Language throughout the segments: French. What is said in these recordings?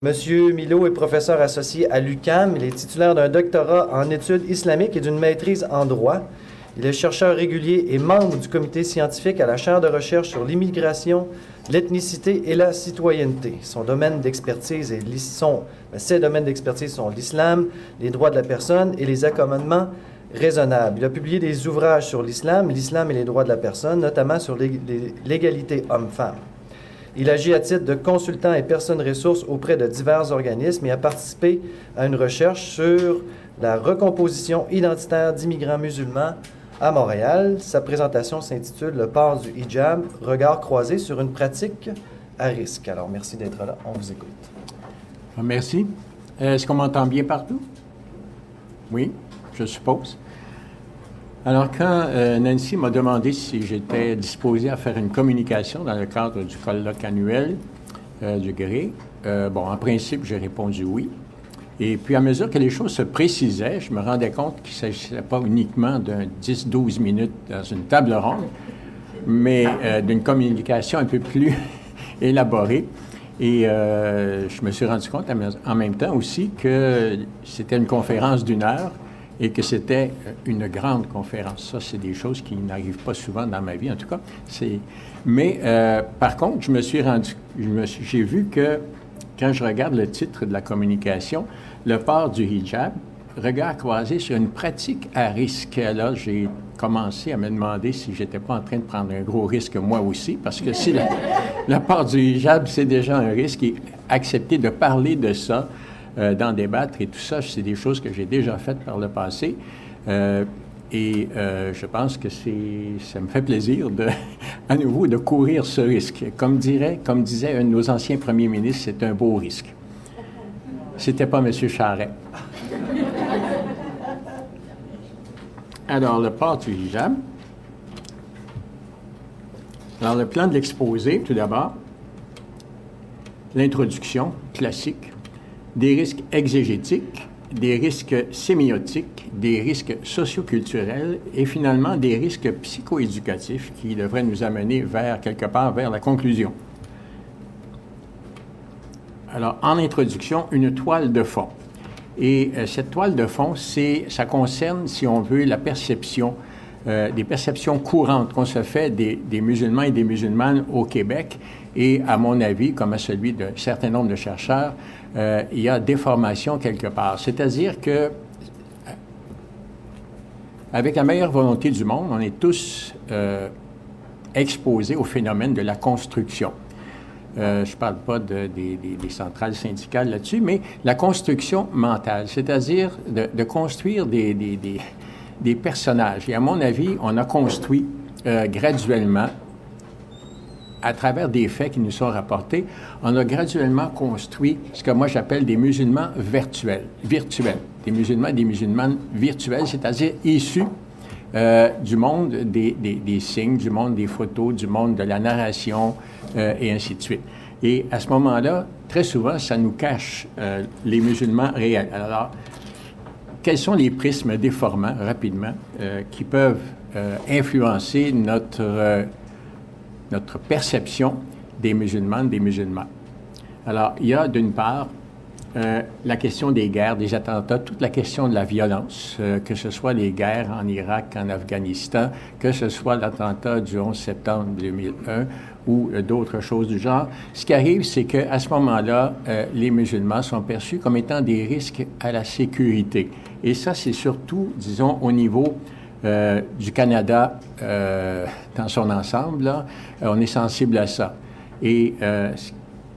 Monsieur Milo est professeur associé à l'UQAM. Il est titulaire d'un doctorat en études islamiques et d'une maîtrise en droit. Il est chercheur régulier et membre du comité scientifique à la chaire de recherche sur l'immigration, l'ethnicité et la citoyenneté. Ses domaines d'expertise sont l'islam, les droits de la personne et les accommodements raisonnables. Il a publié des ouvrages sur l'islam et les droits de la personne, notamment sur l'égalité homme-femme. Il agit à titre de consultant et personne ressource auprès de divers organismes et a participé à une recherche sur la recomposition identitaire d'immigrants musulmans à Montréal. Sa présentation s'intitule « Le port du hijab, regard croisé sur une pratique à risque ». Alors, merci d'être là. On vous écoute. Merci. Est-ce qu'on m'entend bien partout? Oui, je suppose. Alors, quand Nancy m'a demandé si j'étais disposé à faire une communication dans le cadre du colloque annuel du GRÉ, en principe, j'ai répondu oui. Et puis, à mesure que les choses se précisaient, je me rendais compte qu'il ne s'agissait pas uniquement d'un 10-12 minutes dans une table ronde, mais d'une communication un peu plus élaborée. Et je me suis rendu compte en même temps aussi que c'était une conférence d'1 heure et que c'était une grande conférence. Ça, c'est des choses qui n'arrivent pas souvent dans ma vie, en tout cas. Mais par contre, j'ai vu que quand je regarde le titre de la communication, le port du hijab, regard croisé sur une pratique à risque. Là, j'ai commencé à me demander si j'étais pas en train de prendre un gros risque moi aussi, parce que si le port du hijab, c'est déjà un risque, et accepter de parler de ça, d'en débattre et tout ça, c'est des choses que j'ai déjà faites par le passé. Je pense que ça me fait plaisir à nouveau de courir ce risque. Comme disait un de nos anciens premiers ministres, c'est un beau risque. C'était pas M. Charest. Alors, le port du hijab. Alors, le plan de l'exposé, tout d'abord. L'introduction classique. Des risques exégétiques, des risques sémiotiques, des risques socioculturels et finalement des risques psychoéducatifs qui devraient nous amener quelque part vers la conclusion. Alors, en introduction, une toile de fond. Et cette toile de fond, ça concerne, si on veut, la perception, des perceptions courantes qu'on se fait des musulmans et des musulmanes au Québec. Et à mon avis, comme à celui d'un certain nombre de chercheurs, il y a déformation quelque part. C'est-à-dire que, avec la meilleure volonté du monde, on est tous exposés au phénomène de la construction. Je ne parle pas des centrales syndicales là-dessus, mais la construction mentale, c'est-à-dire de construire des personnages. Et à mon avis, on a construit graduellement, à travers des faits qui nous sont rapportés, on a graduellement construit ce que moi j'appelle des musulmans virtuels. Des musulmans et des musulmanes virtuels, c'est-à-dire issus du monde des signes, du monde des photos, du monde de la narration, et ainsi de suite. Et à ce moment-là, très souvent, ça nous cache les musulmans réels. Alors, quels sont les prismes déformants, rapidement, qui peuvent influencer notre perception des musulmanes, des musulmans? Alors, il y a d'une part la question des guerres, des attentats, toute la question de la violence, que ce soit les guerres en Irak, en Afghanistan, que ce soit l'attentat du 11 septembre 2001 ou d'autres choses du genre. Ce qui arrive, c'est qu'à ce moment-là, les musulmans sont perçus comme étant des risques à la sécurité. Et ça, c'est surtout, disons, au niveau du Canada dans son ensemble, là, on est sensible à ça. Et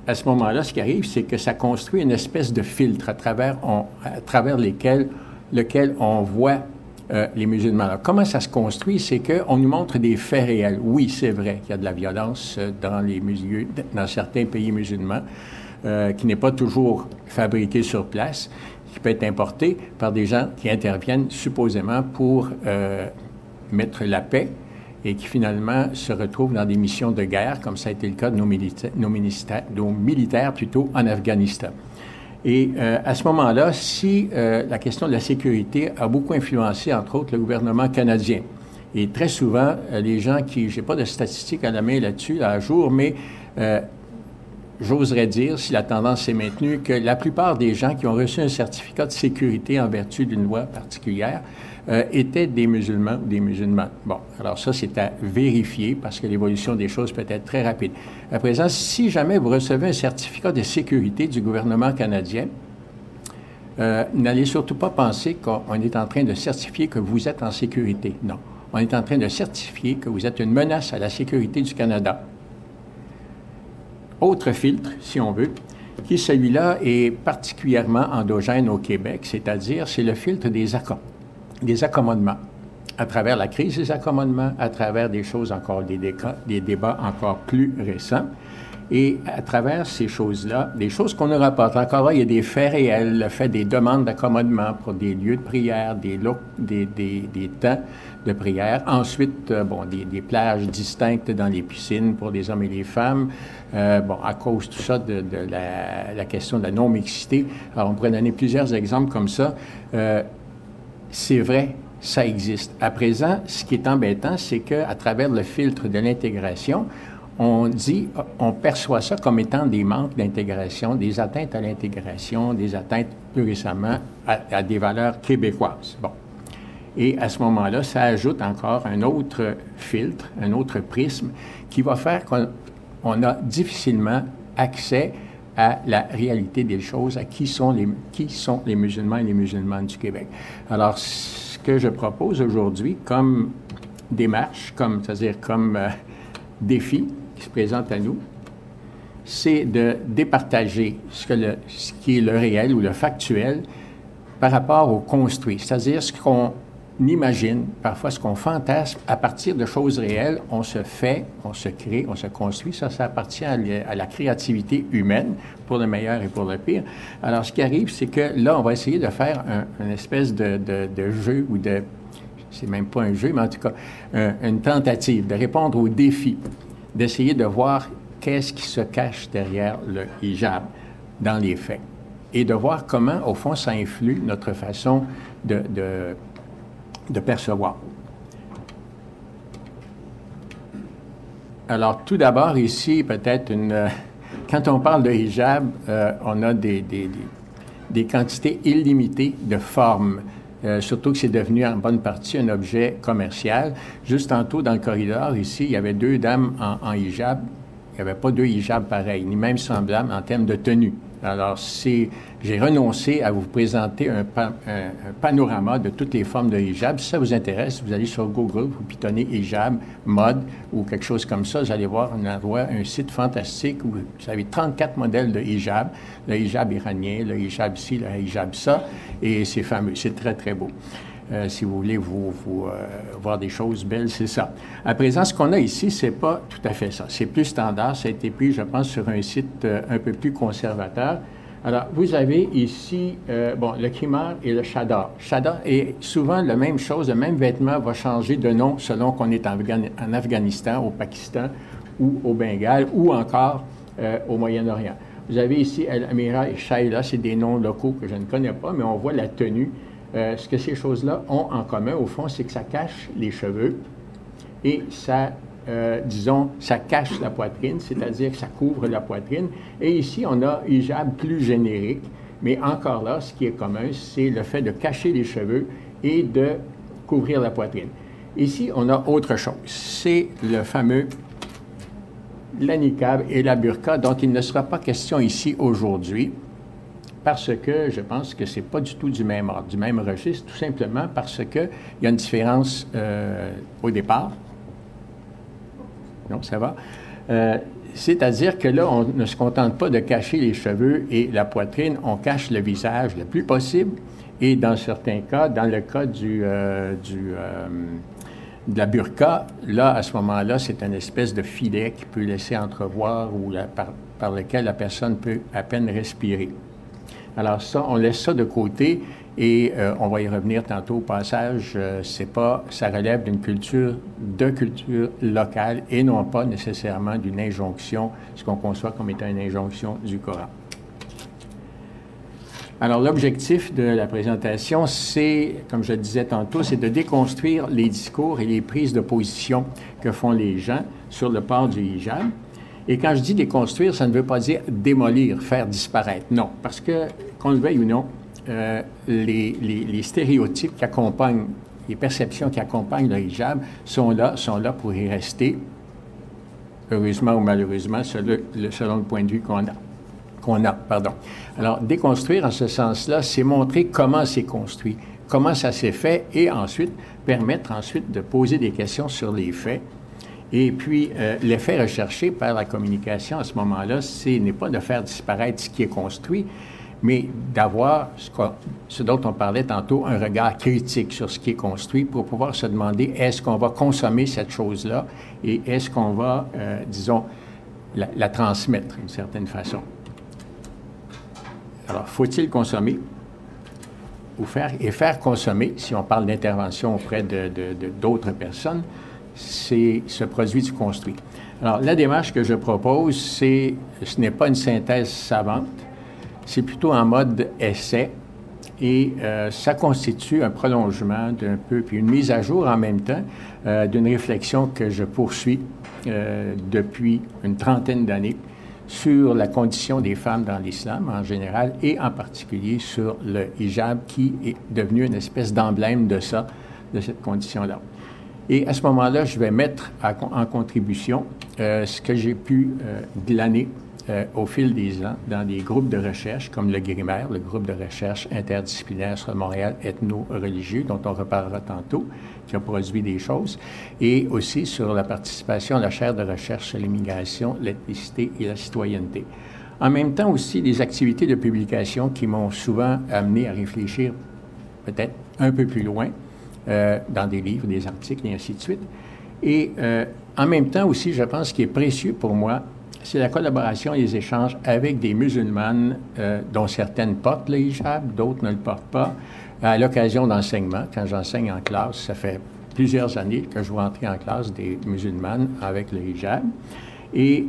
à ce moment-là, ce qui arrive, c'est que ça construit une espèce de filtre à travers lequel on voit les musulmans. Alors, comment ça se construit? C'est qu'on nous montre des faits réels. Oui, c'est vrai qu'il y a de la violence dans certains pays musulmans, qui n'est pas toujours fabriquée sur place, qui peut être importée par des gens qui interviennent supposément pour mettre la paix et qui finalement se retrouvent dans des missions de guerre, comme ça a été le cas de nos militaires plutôt en Afghanistan. Et à ce moment-là, si la question de la sécurité a beaucoup influencé, entre autres, le gouvernement canadien, et très souvent, les gens qui, je n'ai pas de statistiques à la main là-dessus, à jour, mais j'oserais dire, si la tendance s'est maintenue, que la plupart des gens qui ont reçu un certificat de sécurité en vertu d'une loi particulière étaient des musulmans ou des musulmanes. Bon, alors ça, c'est à vérifier parce que l'évolution des choses peut être très rapide. À présent, si jamais vous recevez un certificat de sécurité du gouvernement canadien, n'allez surtout pas penser qu'on est en train de certifier que vous êtes en sécurité. Non. On est en train de certifier que vous êtes une menace à la sécurité du Canada. Autre filtre, si on veut, qui celui-là est particulièrement endogène au Québec, c'est-à-dire c'est le filtre des accommodements. À travers la crise des accommodements, à travers des choses encore, des débats encore plus récents, et à travers ces choses-là, des choses qu'on nous rapporte. Encore là, il y a des faits réels, le fait des demandes d'accommodement pour des lieux de prière, des temps de prière. Ensuite, des plages distinctes dans les piscines pour les hommes et les femmes. À cause de tout ça, de la question de la non-mixité. Alors, on pourrait donner plusieurs exemples comme ça. C'est vrai, ça existe. À présent, ce qui est embêtant, c'est qu'à travers le filtre de l'intégration, on perçoit ça comme étant des manques d'intégration, des atteintes à l'intégration, des atteintes plus récemment à des valeurs québécoises. Bon. Et à ce moment-là, ça ajoute encore un autre filtre, un autre prisme qui va faire qu'on a difficilement accès à la réalité des choses, à qui sont les musulmans et les musulmanes du Québec. Alors, ce que je propose aujourd'hui comme démarche, c'est-à-dire comme défi qui se présente à nous, c'est de départager ce qui est le réel ou le factuel par rapport au construit, c'est-à-dire ce qu'on imagine, parfois ce qu'on fantasme, à partir de choses réelles, on se fait, on se crée, on se construit. Ça appartient à la créativité humaine, pour le meilleur et pour le pire. Alors, ce qui arrive, c'est que là, on va essayer de faire une espèce de jeu ou c'est même pas un jeu, mais en tout cas, une tentative de répondre au défi, d'essayer de voir qu'est-ce qui se cache derrière le hijab dans les faits et de voir comment, au fond, ça influe notre façon de percevoir. Alors, tout d'abord, ici, peut-être quand on parle de hijab, on a des quantités illimitées de formes. Surtout que c'est devenu en bonne partie un objet commercial. Juste tantôt, dans le corridor, ici, il y avait 2 dames en hijab. Il n'y avait pas 2 hijabs pareils, ni même semblables en termes de tenue. Alors, j'ai renoncé à vous présenter un panorama de toutes les formes de hijab. Si ça vous intéresse, vous allez sur Google, vous pitonnez hijab, mode ou quelque chose comme ça, vous allez voir un site fantastique où vous avez 34 modèles de hijab, le hijab iranien, le hijab ci, le hijab ça, et c'est fameux, c'est très, très beau. Si vous voulez voir des choses belles, c'est ça. À présent, ce qu'on a ici, c'est pas tout à fait ça. C'est plus standard. Ça a été pris, je pense, sur un site un peu plus conservateur. Alors, vous avez ici, le khimar et le chadar. Chadar est souvent la même chose. Le même vêtement va changer de nom selon qu'on est en Afghanistan, au Pakistan ou au Bengale ou encore au Moyen-Orient. Vous avez ici Al-Amira et Shaila, c'est des noms locaux que je ne connais pas, mais on voit la tenue. Ce que ces choses-là ont en commun, au fond, c'est que ça cache les cheveux et ça, ça cache la poitrine, c'est-à-dire que ça couvre la poitrine. Et ici, on a hijab plus générique, mais encore là, ce qui est commun, c'est le fait de cacher les cheveux et de couvrir la poitrine. Ici, on a autre chose. C'est le fameux la niqab et la burqa, dont il ne sera pas question ici aujourd'hui, parce que je pense que ce n'est pas du tout du même ordre, du même registre, tout simplement parce qu'il y a une différence au départ. Non, ça va. C'est-à-dire que là, on ne se contente pas de cacher les cheveux et la poitrine, on cache le visage le plus possible. Et dans certains cas, dans le cas de la burqa, là, à ce moment-là, c'est une espèce de filet qui peut laisser entrevoir ou par lequel la personne peut à peine respirer. Alors ça, on laisse ça de côté et on va y revenir tantôt au passage. Ça relève d'une culture locale et non pas nécessairement d'une injonction, ce qu'on conçoit comme étant une injonction du Coran. Alors l'objectif de la présentation, c'est, comme je le disais tantôt, c'est de déconstruire les discours et les prises de position que font les gens sur le port du hijab Et quand je dis déconstruire, ça ne veut pas dire démolir, faire disparaître. Non, parce que, qu'on le veuille ou non, les stéréotypes qui accompagnent, les perceptions qui accompagnent le hijab sont là pour y rester, heureusement ou malheureusement, selon le point de vue qu'on a. Alors, déconstruire en ce sens-là, c'est montrer comment c'est construit, comment ça s'est fait, et ensuite, permettre ensuite de poser des questions sur les faits. Et puis, l'effet recherché par la communication à ce moment-là, n'est pas de faire disparaître ce qui est construit, mais d'avoir ce dont on parlait tantôt, un regard critique sur ce qui est construit pour pouvoir se demander est-ce qu'on va consommer cette chose-là et est-ce qu'on va, disons, la transmettre d'une certaine façon. Alors, faut-il consommer ou faire consommer, si on parle d'intervention auprès d'autres personnes, c'est ce produit du construit. Alors, la démarche que je propose, ce n'est pas une synthèse savante, c'est plutôt en mode essai, et ça constitue un prolongement d'un peu, puis une mise à jour en même temps d'une réflexion que je poursuis depuis une trentaine d'années sur la condition des femmes dans l'islam en général, et en particulier sur le hijab, qui est devenu une espèce d'emblème de cette condition-là. Et à ce moment-là, je vais mettre en contribution ce que j'ai pu glaner au fil des ans dans des groupes de recherche comme le GRIMER, le groupe de recherche interdisciplinaire sur Montréal ethno-religieux, dont on reparlera tantôt, qui a produit des choses, et aussi sur la participation à la chaire de recherche sur l'immigration, l'ethnicité et la citoyenneté. En même temps aussi, des activités de publication qui m'ont souvent amené à réfléchir peut-être un peu plus loin, dans des livres, des articles et ainsi de suite. Et en même temps aussi, je pense qu'il est précieux pour moi, c'est la collaboration et les échanges avec des musulmanes dont certaines portent le hijab, d'autres ne le portent pas, à l'occasion d'enseignement. Quand j'enseigne en classe, ça fait plusieurs années que je vois entrer en classe des musulmanes avec le hijab, et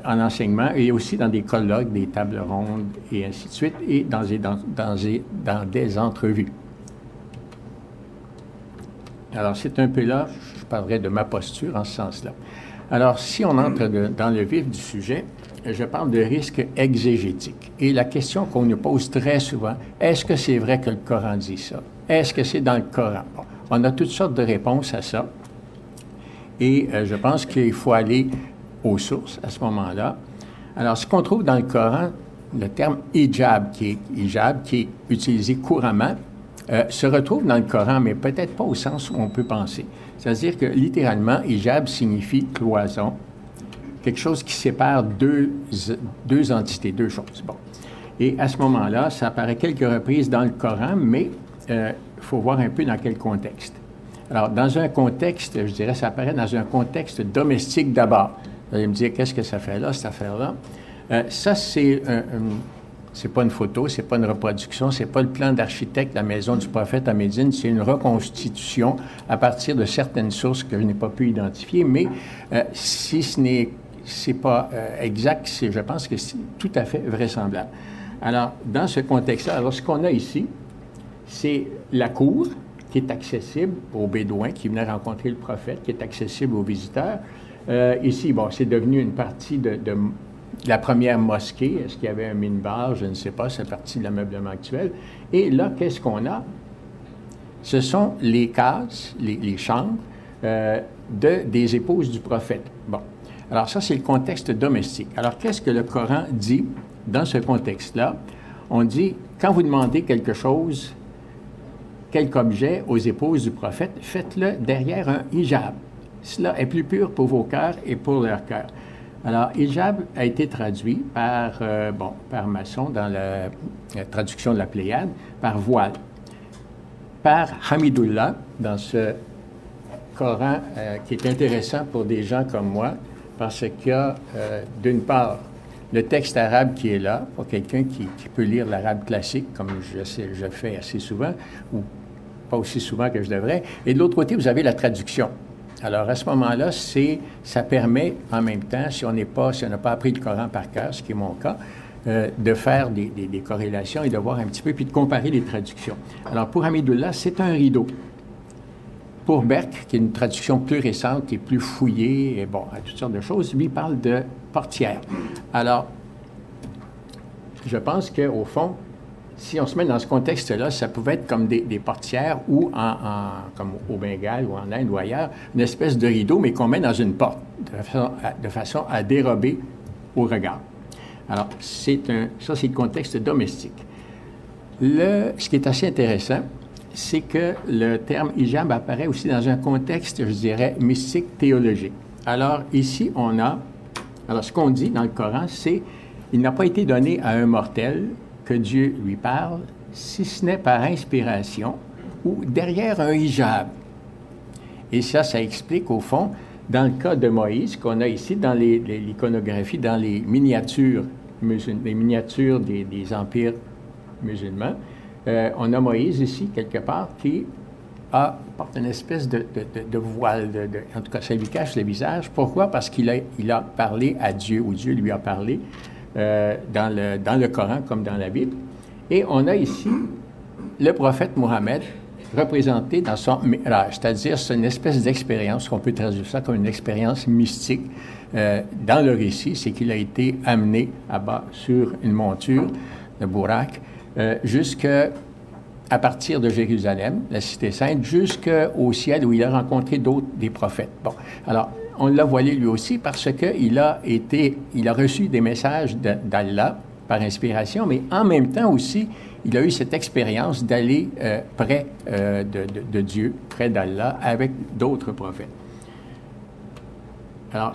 en enseignement, et aussi dans des colloques, des tables rondes et ainsi de suite, et dans des entrevues. Alors, c'est un peu là, je parlerai de ma posture en ce sens-là. Alors, si on entre dans le vif du sujet, je parle de risque exégétique. Et la question qu'on nous pose très souvent, est-ce que c'est vrai que le Coran dit ça? Est-ce que c'est dans le Coran? Bon, on a toutes sortes de réponses à ça. Et je pense qu'il faut aller aux sources à ce moment-là. Alors, ce qu'on trouve dans le Coran, le terme hijab, qui est utilisé couramment, se retrouve dans le Coran, mais peut-être pas au sens où on peut penser. C'est-à-dire que, littéralement, hijab signifie cloison, quelque chose qui sépare deux entités, deux choses. Bon. Et à ce moment-là, ça apparaît quelques reprises dans le Coran, mais il faut voir un peu dans quel contexte. Alors, dans un contexte, je dirais, ça apparaît dans un contexte domestique d'abord. Vous allez me dire, qu'est-ce que ça fait là, cette affaire-là? Ça, c'est pas une photo, c'est pas une reproduction, c'est pas le plan d'architecte de la maison du prophète à Médine, c'est une reconstitution à partir de certaines sources que je n'ai pas pu identifier, mais si c'est pas exact, je pense que c'est tout à fait vraisemblable. Alors, dans ce contexte-là, alors ce qu'on a ici, c'est la cour qui est accessible aux Bédouins qui venaient rencontrer le prophète, qui est accessible aux visiteurs. Ici, bon, c'est devenu une partie de la première mosquée. Est-ce qu'il y avait un minbar? Je ne sais pas, c'est partie de l'ameublement actuel. Et là, qu'est-ce qu'on a? Ce sont les cases, les chambres des épouses du prophète. Bon. Alors ça, c'est le contexte domestique. Alors, qu'est-ce que le Coran dit dans ce contexte-là? On dit, quand vous demandez quelque chose, quelque objet aux épouses du prophète, faites-le derrière un hijab. Cela est plus pur pour vos cœurs et pour leur cœur. Alors, hijab a été traduit par Masson dans la traduction de la Pléiade, par voile. Par Hamidullah, dans ce Coran qui est intéressant pour des gens comme moi, parce qu'il y a, d'une part, le texte arabe qui est là, pour quelqu'un qui peut lire l'arabe classique, comme je fais assez souvent, ou pas aussi souvent que je devrais. Et de l'autre côté, vous avez la traduction. Alors, à ce moment-là, ça permet, en même temps, si on n'a pas appris le Coran par cœur, ce qui est mon cas, de faire des corrélations et de voir un petit peu, puis de comparer les traductions. Alors, pour Hamidullah, c'est un rideau. Pour Berck, qui est une traduction plus récente et plus fouillée, et bon, à toutes sortes de choses, lui parle de portière. Alors, je pense qu'au fond, si on se met dans ce contexte-là, ça pouvait être comme des portières ou, comme au Bengale ou en Inde ou ailleurs, une espèce de rideau, mais qu'on met dans une porte, de façon à dérober au regard. Alors, ça, c'est le contexte domestique. Ce qui est assez intéressant, c'est que le terme hijab apparaît aussi dans un contexte, je dirais, mystique, théologique. Alors, ici, alors ce qu'on dit dans le Coran, c'est « Il n'a pas été donné à un mortel que Dieu lui parle, si ce n'est par inspiration ou derrière un hijab. » Et ça explique, au fond, dans le cas de Moïse, qu'on a ici dans l'iconographie, dans les miniatures des empires musulmans, on a Moïse ici, quelque part, qui porte une espèce de voile, en tout cas, ça lui cache le visage. Pourquoi? Parce qu'il a parlé à Dieu, ou Dieu lui a parlé dans le Coran comme dans la Bible. Et on a ici le prophète Mohammed représenté dans son Mi'raj, c'est-à-dire c'est une espèce d'expérience, qu'on peut traduire ça comme une expérience mystique. Dans le récit, c'est qu'il a été amené à bas sur une monture, le Bourak, à partir de Jérusalem, la cité sainte, jusqu'au ciel où il a rencontré des prophètes. Bon, alors, on l'a voilé lui aussi parce qu'il a reçu des messages d'Allah par inspiration, mais en même temps aussi, il a eu cette expérience d'aller près de Dieu, près d'Allah, avec d'autres prophètes. Alors,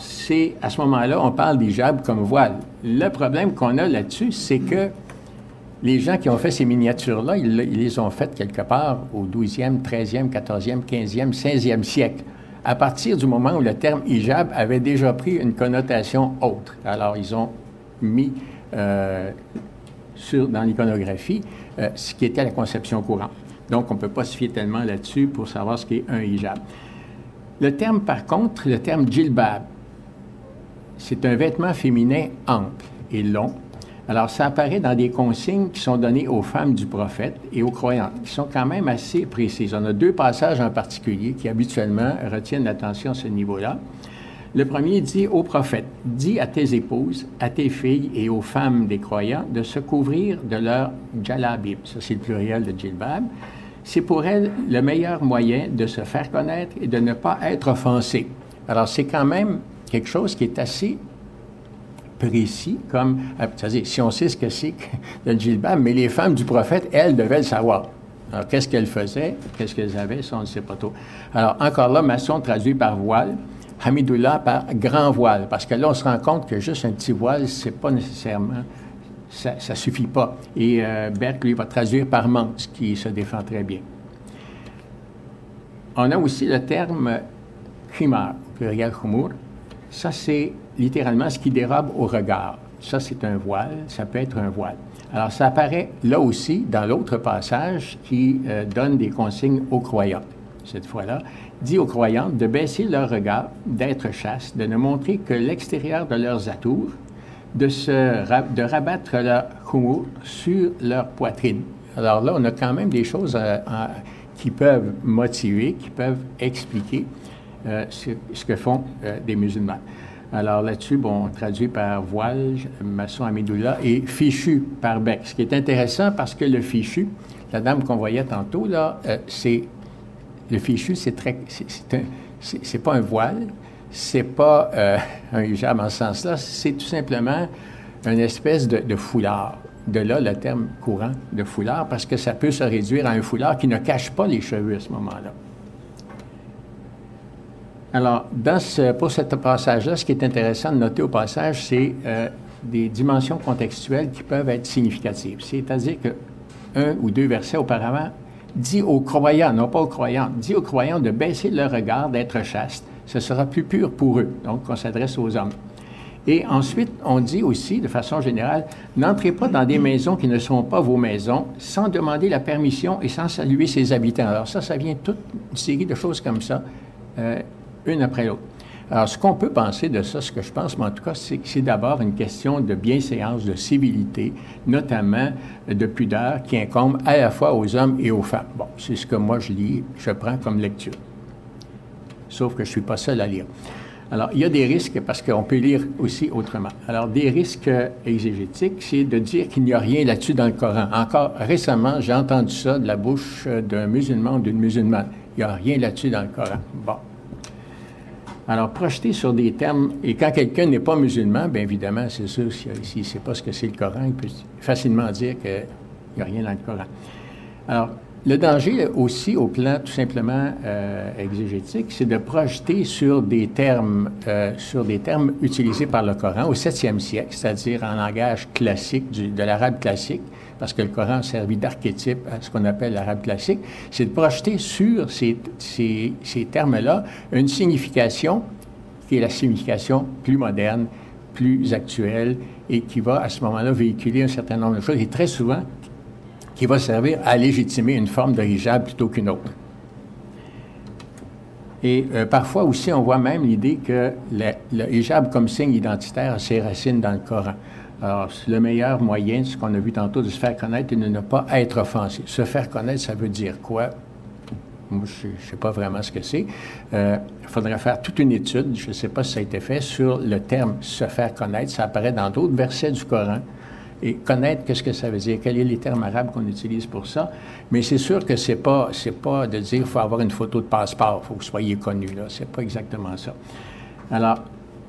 à ce moment-là, on parle d'hijab comme voile. Le problème qu'on a là-dessus, c'est que les gens qui ont fait ces miniatures-là, ils les ont faites quelque part au 12e, 13e, 14e, 15e, 16e siècle, à partir du moment où le terme hijab avait déjà pris une connotation autre. Alors, ils ont mis dans l'iconographie ce qui était la conception courante. Donc, on ne peut pas se fier tellement là-dessus pour savoir ce qu'est un hijab. Le terme, par contre, le terme djilbab, c'est un vêtement féminin ample et long. Alors, ça apparaît dans des consignes qui sont données aux femmes du prophète et aux croyantes, qui sont quand même assez précises. On a deux passages en particulier qui habituellement retiennent l'attention à ce niveau-là. Le premier dit au prophète, « Dis à tes épouses, à tes filles et aux femmes des croyants de se couvrir de leur jalabib. » Ça, c'est le pluriel de djilbab. C'est pour elles le meilleur moyen de se faire connaître et de ne pas être offensées. Alors, c'est quand même quelque chose qui est assez précis, comme, c'est-à-dire, si on sait ce que c'est que le djilbab, mais les femmes du prophète, elles, devaient le savoir. Alors, qu'est-ce qu'elles faisaient? Qu'est-ce qu'elles avaient? Ça, on ne sait pas trop. Alors, encore là, maçon traduit par voile, Hamidullah par grand voile, parce que là, on se rend compte que juste un petit voile, c'est pas nécessairement, ça suffit pas. Et Berck, lui, va traduire par manche, qui se défend très bien. On a aussi le terme khimar, pluriel khumur. Ça, c'est littéralement ce qui dérobe au regard. Ça, c'est un voile, ça peut être un voile. Alors, ça apparaît là aussi, dans l'autre passage, qui donne des consignes aux croyants. Cette fois-là, dit aux croyantes de baisser leur regard, d'être chastes, de ne montrer que l'extérieur de leurs atours, de rabattre leur khumur sur leur poitrine. Alors là, on a quand même des choses qui peuvent motiver, qui peuvent expliquer ce que font des musulmans. Alors là-dessus, bon, on traduit par voile, maçon Hamidullah, et fichu par Berck. Ce qui est intéressant parce que le fichu, la dame qu'on voyait tantôt, là, le fichu, c'est pas un voile, c'est pas un hijab en ce sens-là, c'est tout simplement une espèce de foulard. De là, le terme courant de foulard, parce que ça peut se réduire à un foulard qui ne cache pas les cheveux à ce moment-là. Alors, pour ce passage-là, ce qui est intéressant de noter au passage, c'est des dimensions contextuelles qui peuvent être significatives. C'est-à-dire que un ou deux versets auparavant dit aux croyants, non pas aux croyantes, dit aux croyants de baisser leur regard, d'être chastes. Ce sera plus pur pour eux. Donc, on s'adresse aux hommes. Et ensuite, on dit aussi, de façon générale, n'entrez pas dans des maisons qui ne sont pas vos maisons sans demander la permission et sans saluer ses habitants. Alors ça vient toute une série de choses comme ça, une après l'autre. Alors, ce qu'on peut penser de ça, ce que je pense, mais en tout cas, c'est que c'est d'abord une question de bienséance, de civilité, notamment de pudeur qui incombe à la fois aux hommes et aux femmes. Bon, c'est ce que moi je lis, je prends comme lecture. sauf que je ne suis pas seul à lire. Alors, il y a des risques parce qu'on peut lire aussi autrement. Alors, des risques exégétiques, c'est de dire qu'il n'y a rien là-dessus dans le Coran. Encore récemment, j'ai entendu ça de la bouche d'un musulman ou d'une musulmane. Il n'y a rien là-dessus dans le Coran. Bon. Alors, projeter sur des termes, et quand quelqu'un n'est pas musulman, bien évidemment, c'est sûr, s'il ne sait pas ce que c'est le Coran, il peut facilement dire qu'il n'y a rien dans le Coran. Alors, le danger aussi, au plan tout simplement exégétique, c'est de projeter sur des termes utilisés par le Coran au 7e siècle, c'est-à-dire en langage classique, de l'arabe classique, parce que le Coran a servi d'archétype à ce qu'on appelle l'arabe classique, c'est de projeter sur ces termes-là une signification qui est la signification plus moderne, plus actuelle, et qui va à ce moment-là véhiculer un certain nombre de choses, et très souvent, qui va servir à légitimer une forme de hijab plutôt qu'une autre. Et parfois aussi, on voit même l'idée que le hijab comme signe identitaire a ses racines dans le Coran. Alors, le meilleur moyen, ce qu'on a vu tantôt, de se faire connaître et de ne pas être offensé. Se faire connaître, ça veut dire quoi? Moi, je ne sais pas vraiment ce que c'est. Il faudrait faire toute une étude, je ne sais pas si ça a été fait, sur le terme « se faire connaître ». Ça apparaît dans d'autres versets du Coran. Et connaître, qu'est-ce que ça veut dire? Quels sont les termes arabes qu'on utilise pour ça? Mais c'est sûr que c'est pas de dire qu'il faut avoir une photo de passeport, il faut que vous soyez connu, là. C'est pas exactement ça. Alors,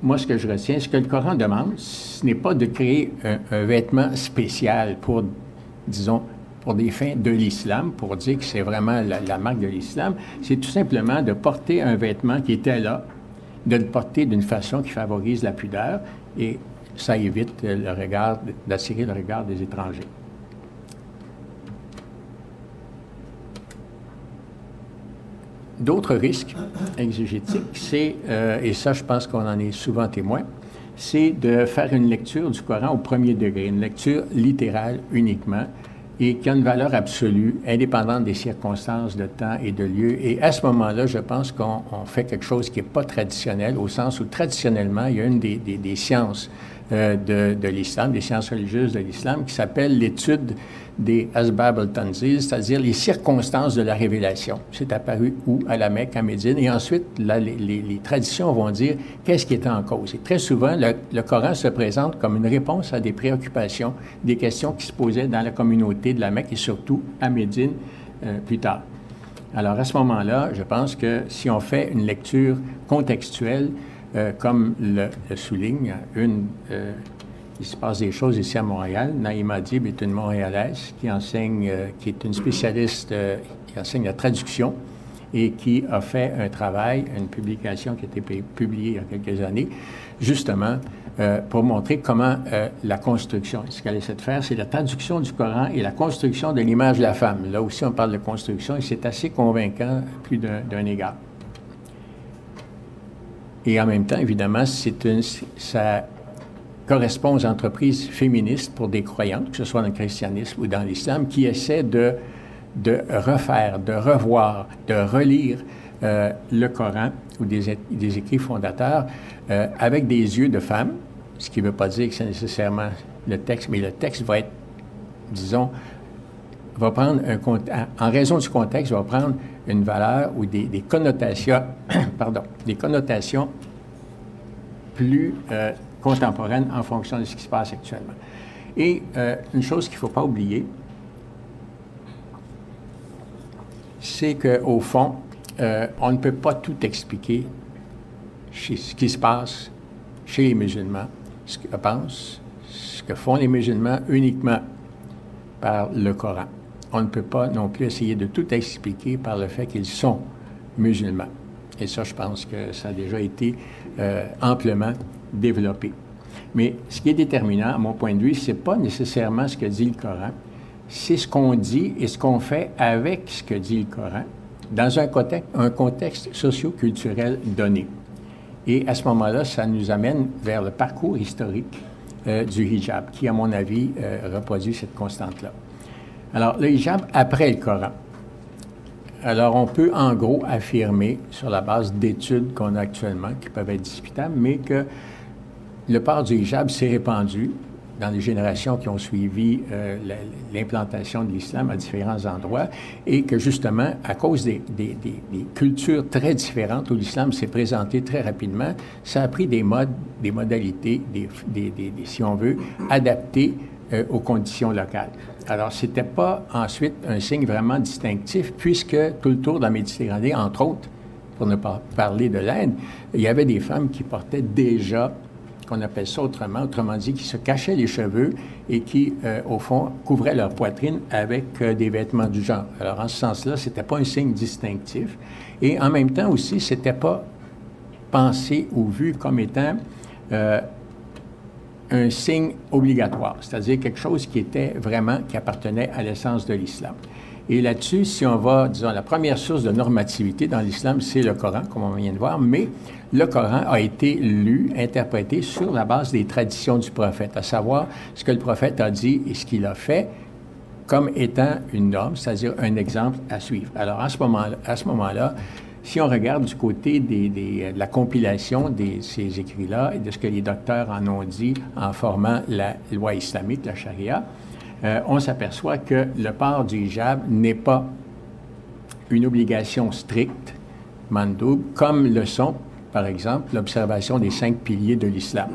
moi, ce que je retiens, ce que le Coran demande, ce n'est pas de créer un vêtement spécial pour, disons, pour des fins de l'islam, pour dire que c'est vraiment la marque de l'islam. C'est tout simplement de porter un vêtement qui était là, de le porter d'une façon qui favorise la pudeur et ça évite d'attirer le regard des étrangers. D'autres risques exégétiques, c'est, et ça je pense qu'on en est souvent témoin, c'est de faire une lecture du Coran au premier degré, une lecture littérale uniquement, et qui a une valeur absolue, indépendante des circonstances de temps et de lieu. Et à ce moment-là, je pense qu'on fait quelque chose qui n'est pas traditionnel, au sens où traditionnellement, il y a une des sciences de l'islam, des sciences religieuses de l'islam, qui s'appelle l'étude des Asbab al-Tanzil, c'est-à-dire les circonstances de la révélation. C'est apparu où? À la Mecque, à Médine. Et ensuite, là, les traditions vont dire qu'est-ce qui était en cause. Et très souvent, le Coran se présente comme une réponse à des préoccupations, des questions qui se posaient dans la communauté de la Mecque et surtout à Médine plus tard. Alors, à ce moment-là, je pense que si on fait une lecture contextuelle, comme le souligne il se passe des choses ici à Montréal. Naïma Dib est une Montréalaise qui enseigne, qui est une spécialiste, qui enseigne la traduction et qui a fait un travail, une publication qui a été publiée il y a quelques années, justement pour montrer comment la construction, ce qu'elle essaie de faire, c'est la traduction du Coran et la construction de l'image de la femme. Là aussi, on parle de construction et c'est assez convaincant, plus d'un égard. Et en même temps, évidemment, ça correspond aux entreprises féministes pour des croyantes, que ce soit dans le christianisme ou dans l'islam, qui essaient de refaire, de revoir, de relire le Coran ou des écrits fondateurs avec des yeux de femme, ce qui ne veut pas dire que c'est nécessairement le texte, mais le texte va être, disons, va prendre en raison du contexte, va prendre une valeur ou des connotations, des connotations plus contemporaines en fonction de ce qui se passe actuellement. Et une chose qu'il ne faut pas oublier, c'est qu'au fond, on ne peut pas tout expliquer ce qui se passe chez les musulmans, ce que pensent, ce que font les musulmans uniquement par le Coran. On ne peut pas non plus essayer de tout expliquer par le fait qu'ils sont musulmans. Et ça, je pense que ça a déjà été amplement développé. Mais ce qui est déterminant, à mon point de vue, ce n'est pas nécessairement ce que dit le Coran, c'est ce qu'on dit et ce qu'on fait avec ce que dit le Coran dans un contexte socio-culturel donné. Et à ce moment-là, ça nous amène vers le parcours historique du hijab, qui, à mon avis, reproduit cette constante-là. Alors, le hijab après le Coran. Alors, on peut en gros affirmer, sur la base d'études qu'on a actuellement, qui peuvent être discutables, mais que le port du hijab s'est répandu dans les générations qui ont suivi l'implantation de l'islam à différents endroits, et que justement, à cause des cultures très différentes où l'islam s'est présenté très rapidement, ça a pris des modes, des modalités, si on veut, adaptés aux conditions locales. Alors, ce n'était pas ensuite un signe vraiment distinctif, puisque tout le tour de la Méditerranée, entre autres, pour ne pas parler de l'Inde, il y avait des femmes qui portaient déjà, qu'on appelle ça autrement dit, qui se cachaient les cheveux et qui, au fond, couvraient leur poitrine avec des vêtements du genre. Alors, en ce sens-là, ce n'était pas un signe distinctif. Et en même temps aussi, ce n'était pas pensé ou vu comme étant un signe obligatoire, c'est-à-dire quelque chose qui était vraiment, qui appartenait à l'essence de l'islam. Et là-dessus, si on va, disons, la première source de normativité dans l'islam, c'est le Coran, comme on vient de voir, mais le Coran a été lu, interprété sur la base des traditions du prophète, à savoir ce que le prophète a dit et ce qu'il a fait comme étant une norme, c'est-à-dire un exemple à suivre. Alors, à ce moment-là, si on regarde du côté de la compilation de ces écrits-là et de ce que les docteurs en ont dit en formant la loi islamique, la charia, on s'aperçoit que le port du hijab n'est pas une obligation stricte, mandoub, comme le sont, par exemple, l'observation des 5 piliers de l'islam.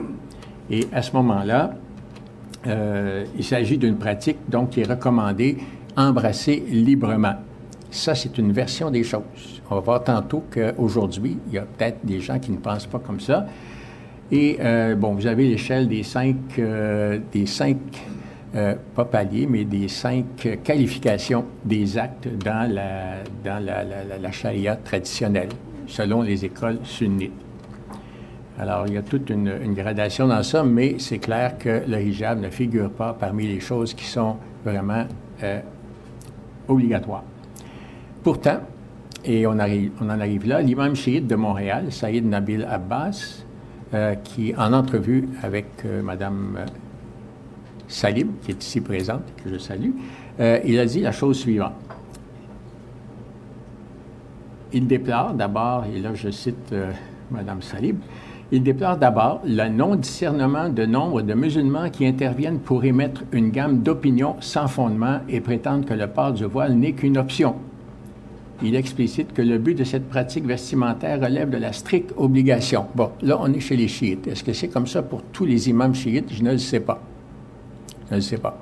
Et à ce moment-là, il s'agit d'une pratique donc qui est recommandée, embrassée librement. Ça, c'est une version des choses. On va voir tantôt qu'aujourd'hui, il y a peut-être des gens qui ne pensent pas comme ça. Et, vous avez l'échelle des cinq pas paliers, mais des 5 qualifications des actes dans la charia traditionnelle, selon les écoles sunnites. Alors, il y a toute une gradation dans ça, mais c'est clair que le hijab ne figure pas parmi les choses qui sont vraiment obligatoires. Pourtant, et on en arrive là, l'imam chiite de Montréal, Saïd Nabil Abbas, qui, en entrevue avec Mme Salib, qui est ici présente, que je salue, il a dit la chose suivante. Il déplore d'abord, et là je cite Mme Salib, il déplore d'abord le non-discernement de nombre de musulmans qui interviennent pour émettre une gamme d'opinions sans fondement et prétendent que le port du voile n'est qu'une option. Il explicite que le but de cette pratique vestimentaire relève de la stricte obligation. Bon, là, on est chez les chiites. Est-ce que c'est comme ça pour tous les imams chiites? Je ne le sais pas. Je ne le sais pas.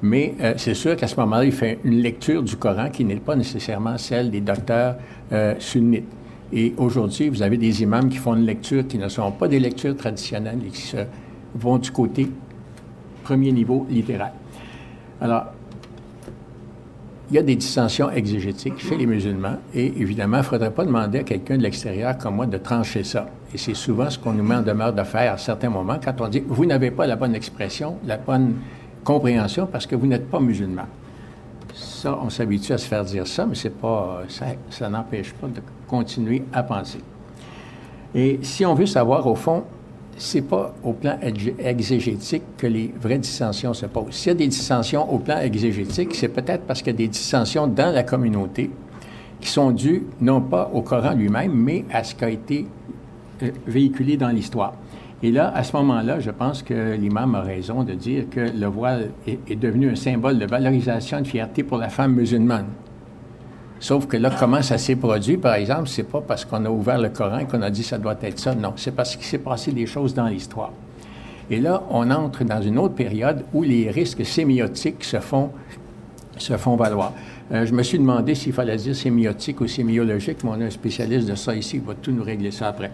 Mais c'est sûr qu'à ce moment-là, il fait une lecture du Coran qui n'est pas nécessairement celle des docteurs sunnites. Et aujourd'hui, vous avez des imams qui font une lecture qui ne sont pas des lectures traditionnelles et qui vont du côté premier niveau littéral. Alors, il y a des dissensions exégétiques chez les musulmans et évidemment, il ne faudrait pas demander à quelqu'un de l'extérieur comme moi de trancher ça. Et c'est souvent ce qu'on nous met en demeure de faire à certains moments quand on dit « vous n'avez pas la bonne expression, la bonne compréhension parce que vous n'êtes pas musulman ». Ça, on s'habitue à se faire dire ça, mais c'est pas, ça n'empêche pas de continuer à penser. Et si on veut savoir, au fond, c'est pas au plan exégétique que les vraies dissensions se posent. S'il y a des dissensions au plan exégétique, c'est peut-être parce qu'il y a des dissensions dans la communauté qui sont dues non pas au Coran lui-même, mais à ce qui a été véhiculé dans l'histoire. Et là, à ce moment-là, je pense que l'imam a raison de dire que le voile est devenu un symbole de valorisation et de fierté pour la femme musulmane. Sauf que là, comment ça s'est produit, par exemple, c'est pas parce qu'on a ouvert le Coran et qu'on a dit ça doit être ça. Non, c'est parce qu'il s'est passé des choses dans l'histoire. Et là, on entre dans une autre période où les risques sémiotiques se font valoir. Je me suis demandé s'il fallait dire sémiotique ou sémiologique, mais on a un spécialiste de ça ici, il va tout nous régler ça après.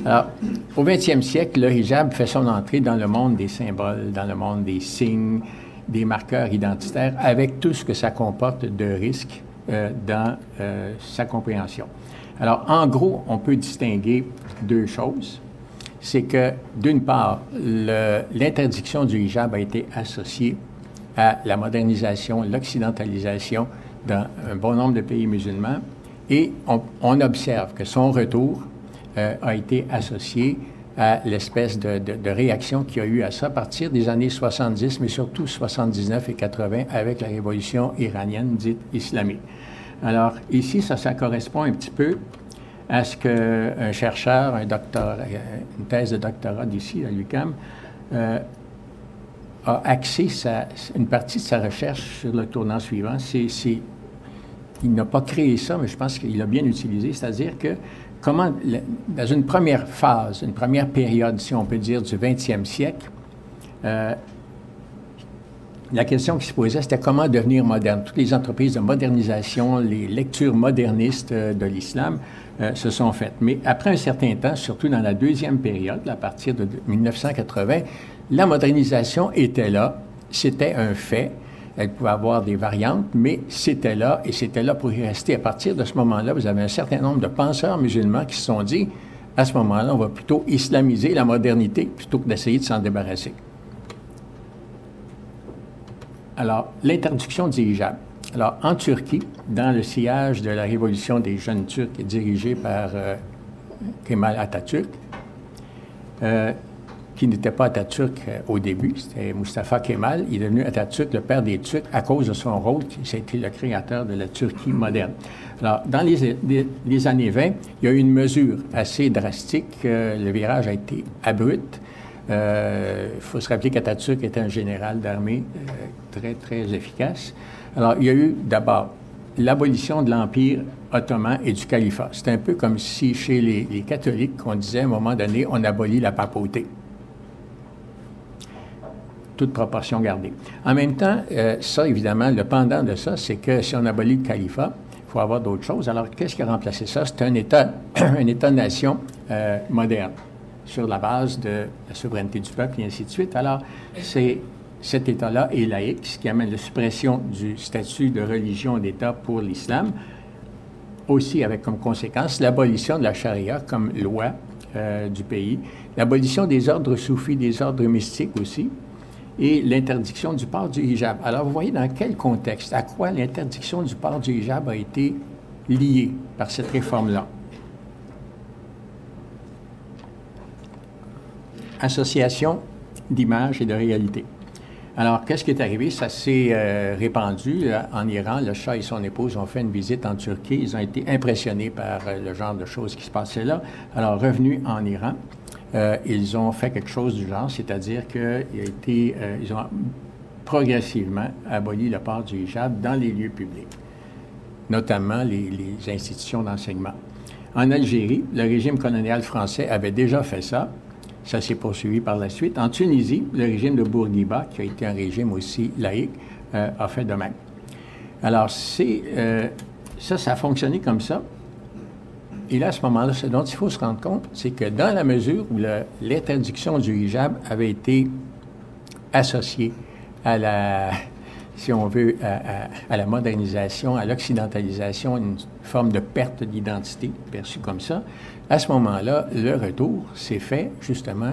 Alors, au 20e siècle, le hijab fait son entrée dans le monde des symboles, dans le monde des signes, des marqueurs identitaires, avec tout ce que ça comporte de risques dans sa compréhension. Alors, en gros, on peut distinguer 2 choses. C'est que, d'une part, l'interdiction du hijab a été associée à la modernisation, l'occidentalisation dans un bon nombre de pays musulmans, et on observe que son retour a été associé à l'espèce de réaction qu'il y a eu à ça à partir des années 70, mais surtout 79 et 80 avec la révolution iranienne dite islamique. Alors ici, ça correspond un petit peu à ce qu'un chercheur, un docteur, une thèse de doctorat d'ici, à l'UQAM, a axé une partie de sa recherche sur le tournant suivant. Il n'a pas créé ça, mais je pense qu'il l'a bien utilisé, c'est-à-dire que comment, dans une première phase, une première période, si on peut dire, du 20e siècle, la question qui se posait, c'était comment devenir moderne. Toutes les entreprises de modernisation, les lectures modernistes de l'islam se sont faites. Mais après un certain temps, surtout dans la deuxième période, à partir de 1980, la modernisation était là, c'était un fait. Elle pouvait avoir des variantes, mais c'était là et c'était là pour y rester. À partir de ce moment-là, vous avez un certain nombre de penseurs musulmans qui se sont dit, à ce moment-là, on va plutôt islamiser la modernité plutôt que d'essayer de s'en débarrasser. Alors, l'interdiction du hijab. Alors, en Turquie, dans le sillage de la révolution des jeunes Turcs dirigée par Kemal Atatürk, qui n'était pas Atatürk au début, c'était Mustafa Kemal. Il est devenu Atatürk, le père des Turcs, à cause de son rôle, c'était le créateur de la Turquie moderne. Alors, dans les années 20, il y a eu une mesure assez drastique. Le virage a été abrupt. Il faut se rappeler qu'Atatürk était un général d'armée très, très efficace. Alors, il y a eu d'abord l'abolition de l'Empire ottoman et du califat. C'est un peu comme si chez les catholiques, on disait à un moment donné, on abolit la papauté. Toute proportion gardée. En même temps, ça, évidemment, le pendant de ça, c'est que si on abolit le califat, il faut avoir d'autres choses. Alors, qu'est-ce qui a remplacé ça? C'est un État-nation moderne, sur la base de la souveraineté du peuple, et ainsi de suite. Alors, cet État-là est laïque, ce qui amène la suppression du statut de religion d'État pour l'islam, aussi avec comme conséquence l'abolition de la charia comme loi du pays, l'abolition des ordres soufis, des ordres mystiques aussi, et l'interdiction du port du hijab. Alors, vous voyez dans quel contexte, à quoi l'interdiction du port du hijab a été liée par cette réforme-là. Association d'images et de réalité. Alors, qu'est-ce qui est arrivé? Ça s'est répandu en Iran. Le Shah et son épouse ont fait une visite en Turquie. Ils ont été impressionnés par le genre de choses qui se passaient là. Alors, revenus en Iran, ils ont fait quelque chose du genre, c'est-à-dire ils ont progressivement aboli le port du hijab dans les lieux publics, notamment les institutions d'enseignement. En Algérie, le régime colonial français avait déjà fait ça. Ça s'est poursuivi par la suite. En Tunisie, le régime de Bourguiba, qui a été un régime aussi laïque, a fait de même. Alors, ça a fonctionné comme ça. Et là, à ce moment-là, ce dont il faut se rendre compte, c'est que dans la mesure où l'interdiction du hijab avait été associée à la, si on veut, à la modernisation, à l'occidentalisation, une forme de perte d'identité perçue comme ça, à ce moment-là, le retour s'est fait justement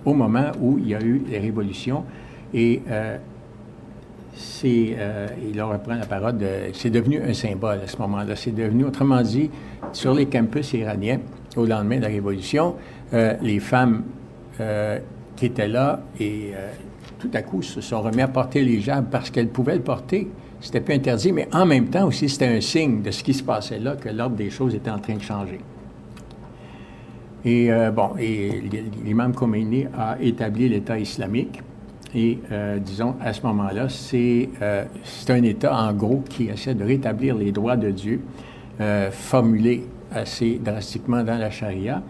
au moment où il y a eu les révolutions et il reprend la parole c'est devenu un symbole à ce moment-là. C'est devenu, autrement dit, sur les campus iraniens, au lendemain de la Révolution, les femmes qui étaient là et tout à coup se sont remis à porter le hijab parce qu'elles pouvaient le porter. C'était plus interdit, mais en même temps aussi, c'était un signe de ce qui se passait là, que l'ordre des choses était en train de changer. Et l'imam Khomeini a établi l'État islamique. Et, disons, à ce moment-là, c'est un État, en gros, qui essaie de rétablir les droits de Dieu, formulés assez drastiquement dans la charia,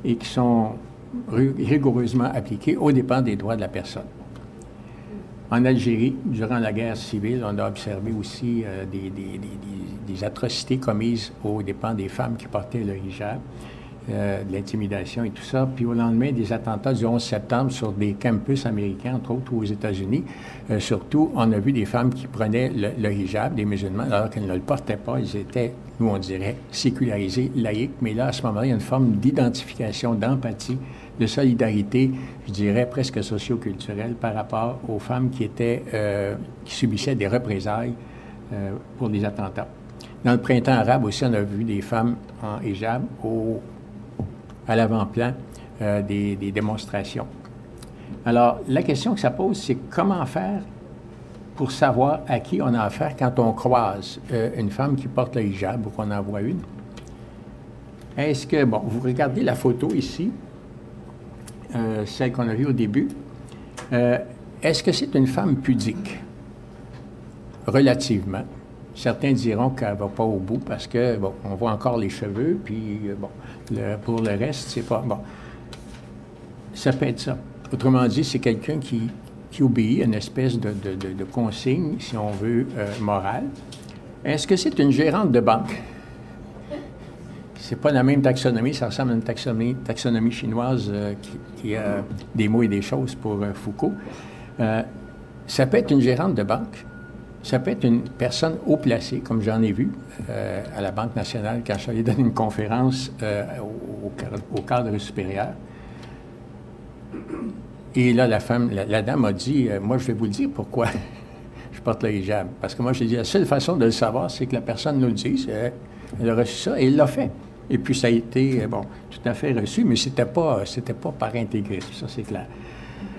et qui sont rigoureusement appliqués aux dépens des droits de la personne. En Algérie, durant la guerre civile, on a observé aussi des atrocités commises aux dépens des femmes qui portaient le hijab. De l'intimidation et tout ça. Puis au lendemain des attentats du 11 septembre sur des campus américains, entre autres, ou aux États-Unis, surtout, on a vu des femmes qui prenaient le hijab, des musulmans, alors qu'elles ne le portaient pas. Ils étaient, nous, on dirait, sécularisés, laïques. Mais là, à ce moment-là, il y a une forme d'identification, d'empathie, de solidarité, je dirais, presque socio-culturelle par rapport aux femmes qui subissaient des représailles pour des attentats. Dans le printemps arabe aussi, on a vu des femmes en hijab à l'avant-plan des démonstrations. Alors, la question que ça pose, c'est comment faire pour savoir à qui on a affaire quand on croise une femme qui porte le hijab ou qu'on en voit une. Est-ce que, bon, vous regardez la photo ici, celle qu'on a vue au début, est-ce que c'est une femme pudique? Relativement. Certains diront qu'elle ne va pas au bout parce que, bon, on voit encore les cheveux, puis, bon, pour le reste, c'est pas... Bon, ça peut être ça. Autrement dit, c'est quelqu'un qui obéit à une espèce de consigne, si on veut, morale. Est-ce que c'est une gérante de banque? C'est pas la même taxonomie, ça ressemble à une taxonomie chinoise qui a des mots et des choses pour Foucault. Ça peut être une gérante de banque, ça peut être une personne haut placée, comme j'en ai vu à la Banque nationale quand je suis allé donner une conférence au cadre supérieur. Et là, la dame a dit, moi, je vais vous le dire pourquoi je porte le hijab. Parce que moi, j'ai dit, la seule façon de le savoir, c'est que la personne nous le dise. Elle a reçu ça et elle l'a fait. Et puis, ça a été, bon, tout à fait reçu, mais c'était pas par intégrisme, ça, c'est clair.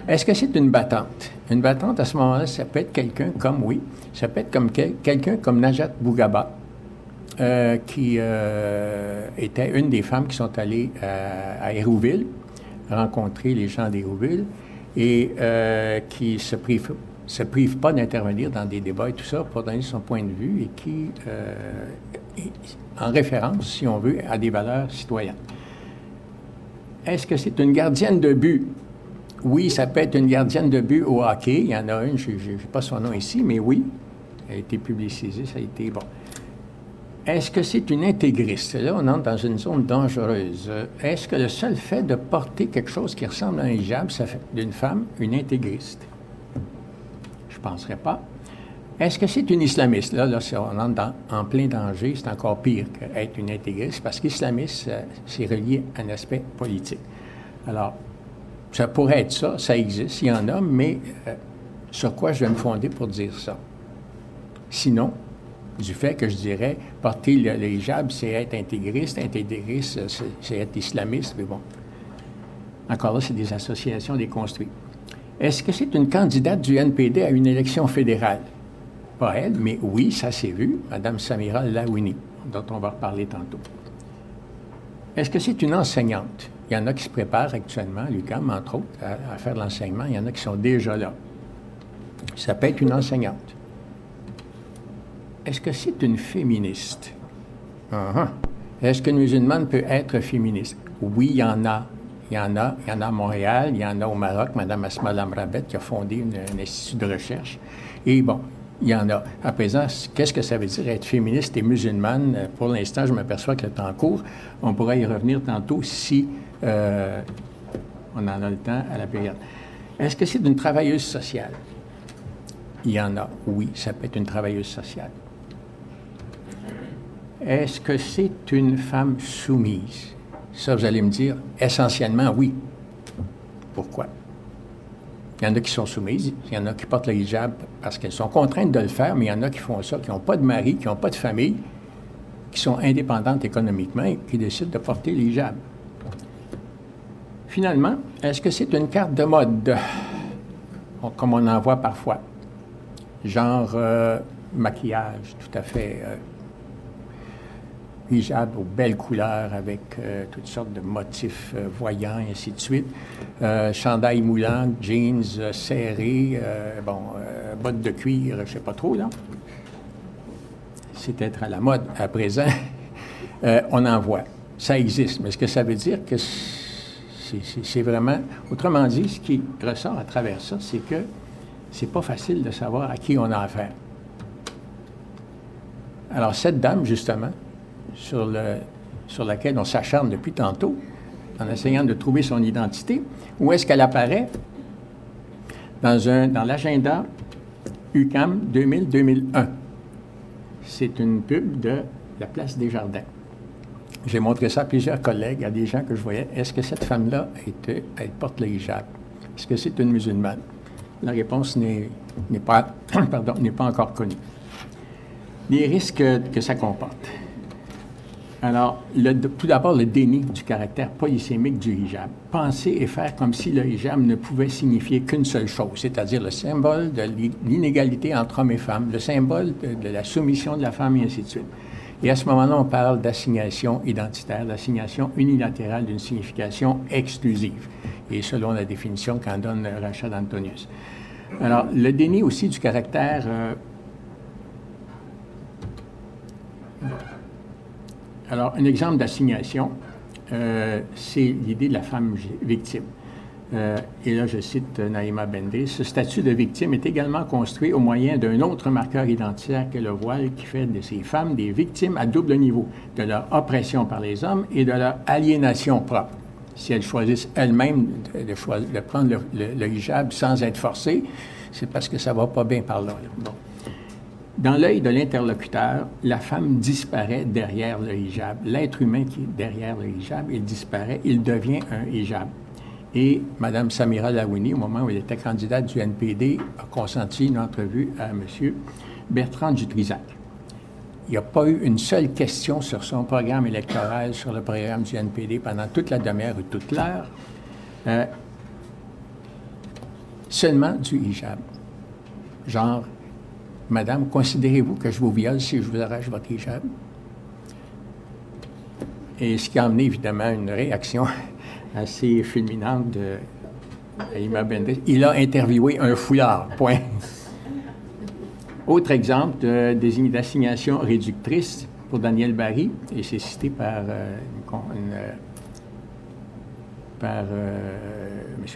Est-ce que c'est une battante? Une battante, à ce moment-là, ça peut être quelqu'un comme, oui, ça peut être comme quelqu'un comme Najat Bougaba, qui était une des femmes qui sont allées à Hérouville, rencontrer les gens d'Hérouville, et qui se prive pas d'intervenir dans des débats et tout ça pour donner son point de vue et qui, en référence, si on veut, à des valeurs citoyennes. Est-ce que c'est une gardienne de but? Oui, ça peut être une gardienne de but au hockey. Il y en a une, je n'ai pas son nom ici, mais oui, elle a été publicisée, ça a été bon. Est-ce que c'est une intégriste? Là, on entre dans une zone dangereuse. Est-ce que le seul fait de porter quelque chose qui ressemble à un hijab, ça fait d'une femme une intégriste? Je ne penserais pas. Est-ce que c'est une islamiste? Là si on entre en plein danger, c'est encore pire qu'être une intégriste, parce qu'islamiste, c'est relié à un aspect politique. Alors, ça pourrait être ça, ça existe, il y en a, mais sur quoi je vais me fonder pour dire ça? Sinon, du fait que je dirais, porter le hijab, c'est être intégriste, c'est être islamiste, mais bon. Encore là, c'est des associations déconstruites. Est-ce que c'est une candidate du NPD à une élection fédérale? Pas elle, mais oui, ça s'est vu, Mme Samira Lawini, dont on va reparler tantôt. Est-ce que c'est une enseignante? Il y en a qui se préparent actuellement, à l'UQAM, entre autres, à faire de l'enseignement. Il y en a qui sont déjà là. Ça peut être une enseignante. Est-ce que c'est une féministe? Est-ce qu'une musulmane peut être féministe? Oui, il y en a. Il y en a à Montréal, il y en a au Maroc, Mme Asma Lamrabet qui a fondé un institut de recherche. Et bon, il y en a. À présent, qu'est-ce que ça veut dire être féministe et musulmane? Pour l'instant, je m'aperçois que le temps court. On pourra y revenir tantôt si on en a le temps à la période. Est-ce que c'est une travailleuse sociale? Il y en a. Oui, ça peut être une travailleuse sociale. Est-ce que c'est une femme soumise? Ça, vous allez me dire, essentiellement, oui. Pourquoi? Il y en a qui sont soumises, il y en a qui portent le hijab parce qu'elles sont contraintes de le faire, mais il y en a qui font ça, qui n'ont pas de mari, qui n'ont pas de famille, qui sont indépendantes économiquement et qui décident de porter le hijab. Finalement, est-ce que c'est une carte de mode, comme on en voit parfois? Genre maquillage, tout à fait... hijab aux belles couleurs avec toutes sortes de motifs voyants et ainsi de suite. Chandail moulant, jeans serrés, bottes de cuir, je ne sais pas trop, là. C'est être à la mode à présent. On en voit. Ça existe. Mais est-ce que ça veut dire que c'est vraiment... Autrement dit, ce qui ressort à travers ça, c'est que c'est pas facile de savoir à qui on a affaire. Alors, cette dame, justement, sur laquelle on s'acharne depuis tantôt, en essayant de trouver son identité. Où est-ce qu'elle apparaît? Dans l'agenda UQAM 2000-2001. C'est une pub de la Place des Jardins. J'ai montré ça à plusieurs collègues, à des gens que je voyais. Est-ce que cette femme-là, elle porte le hijab? Est-ce que c'est une musulmane? La réponse n'est pas encore connue. Les risques que ça comporte. Alors, tout d'abord, le déni du caractère polysémique du hijab. Penser et faire comme si le hijab ne pouvait signifier qu'une seule chose, c'est-à-dire le symbole de l'inégalité entre hommes et femmes, le symbole de la soumission de la femme, et ainsi de suite. Et à ce moment-là, on parle d'assignation identitaire, d'assignation unilatérale d'une signification exclusive, et selon la définition qu'en donne Rachel Antonius. Alors, le déni aussi du caractère... Alors, un exemple d'assignation, c'est l'idée de la femme victime. Et là, je cite Naïma Bendé. Ce statut de victime est également construit au moyen d'un autre marqueur identitaire que le voile qui fait de ces femmes des victimes à double niveau, de leur oppression par les hommes et de leur aliénation propre. Si elles choisissent elles-mêmes de prendre le hijab sans être forcées, c'est parce que ça ne va pas bien par là. Bon. Dans l'œil de l'interlocuteur, la femme disparaît derrière le hijab. L'être humain qui est derrière le hijab, il disparaît, il devient un hijab. Et Mme Samira Laouni, au moment où elle était candidate du NPD, a consenti une entrevue à M. Bertrand Dutrisac. Il n'y a pas eu une seule question sur son programme électoral, sur le programme du NPD pendant toute la demi-heure ou toute l'heure. Seulement du hijab. Genre, Madame, considérez-vous que je vous viole si je vous arrache votre hijab? Et ce qui a amené évidemment une réaction assez fulminante de Naïma Bendé. Il a interviewé un foulard, point. Autre exemple d'assignation réductrice pour Daniel Barry, et c'est cité par M.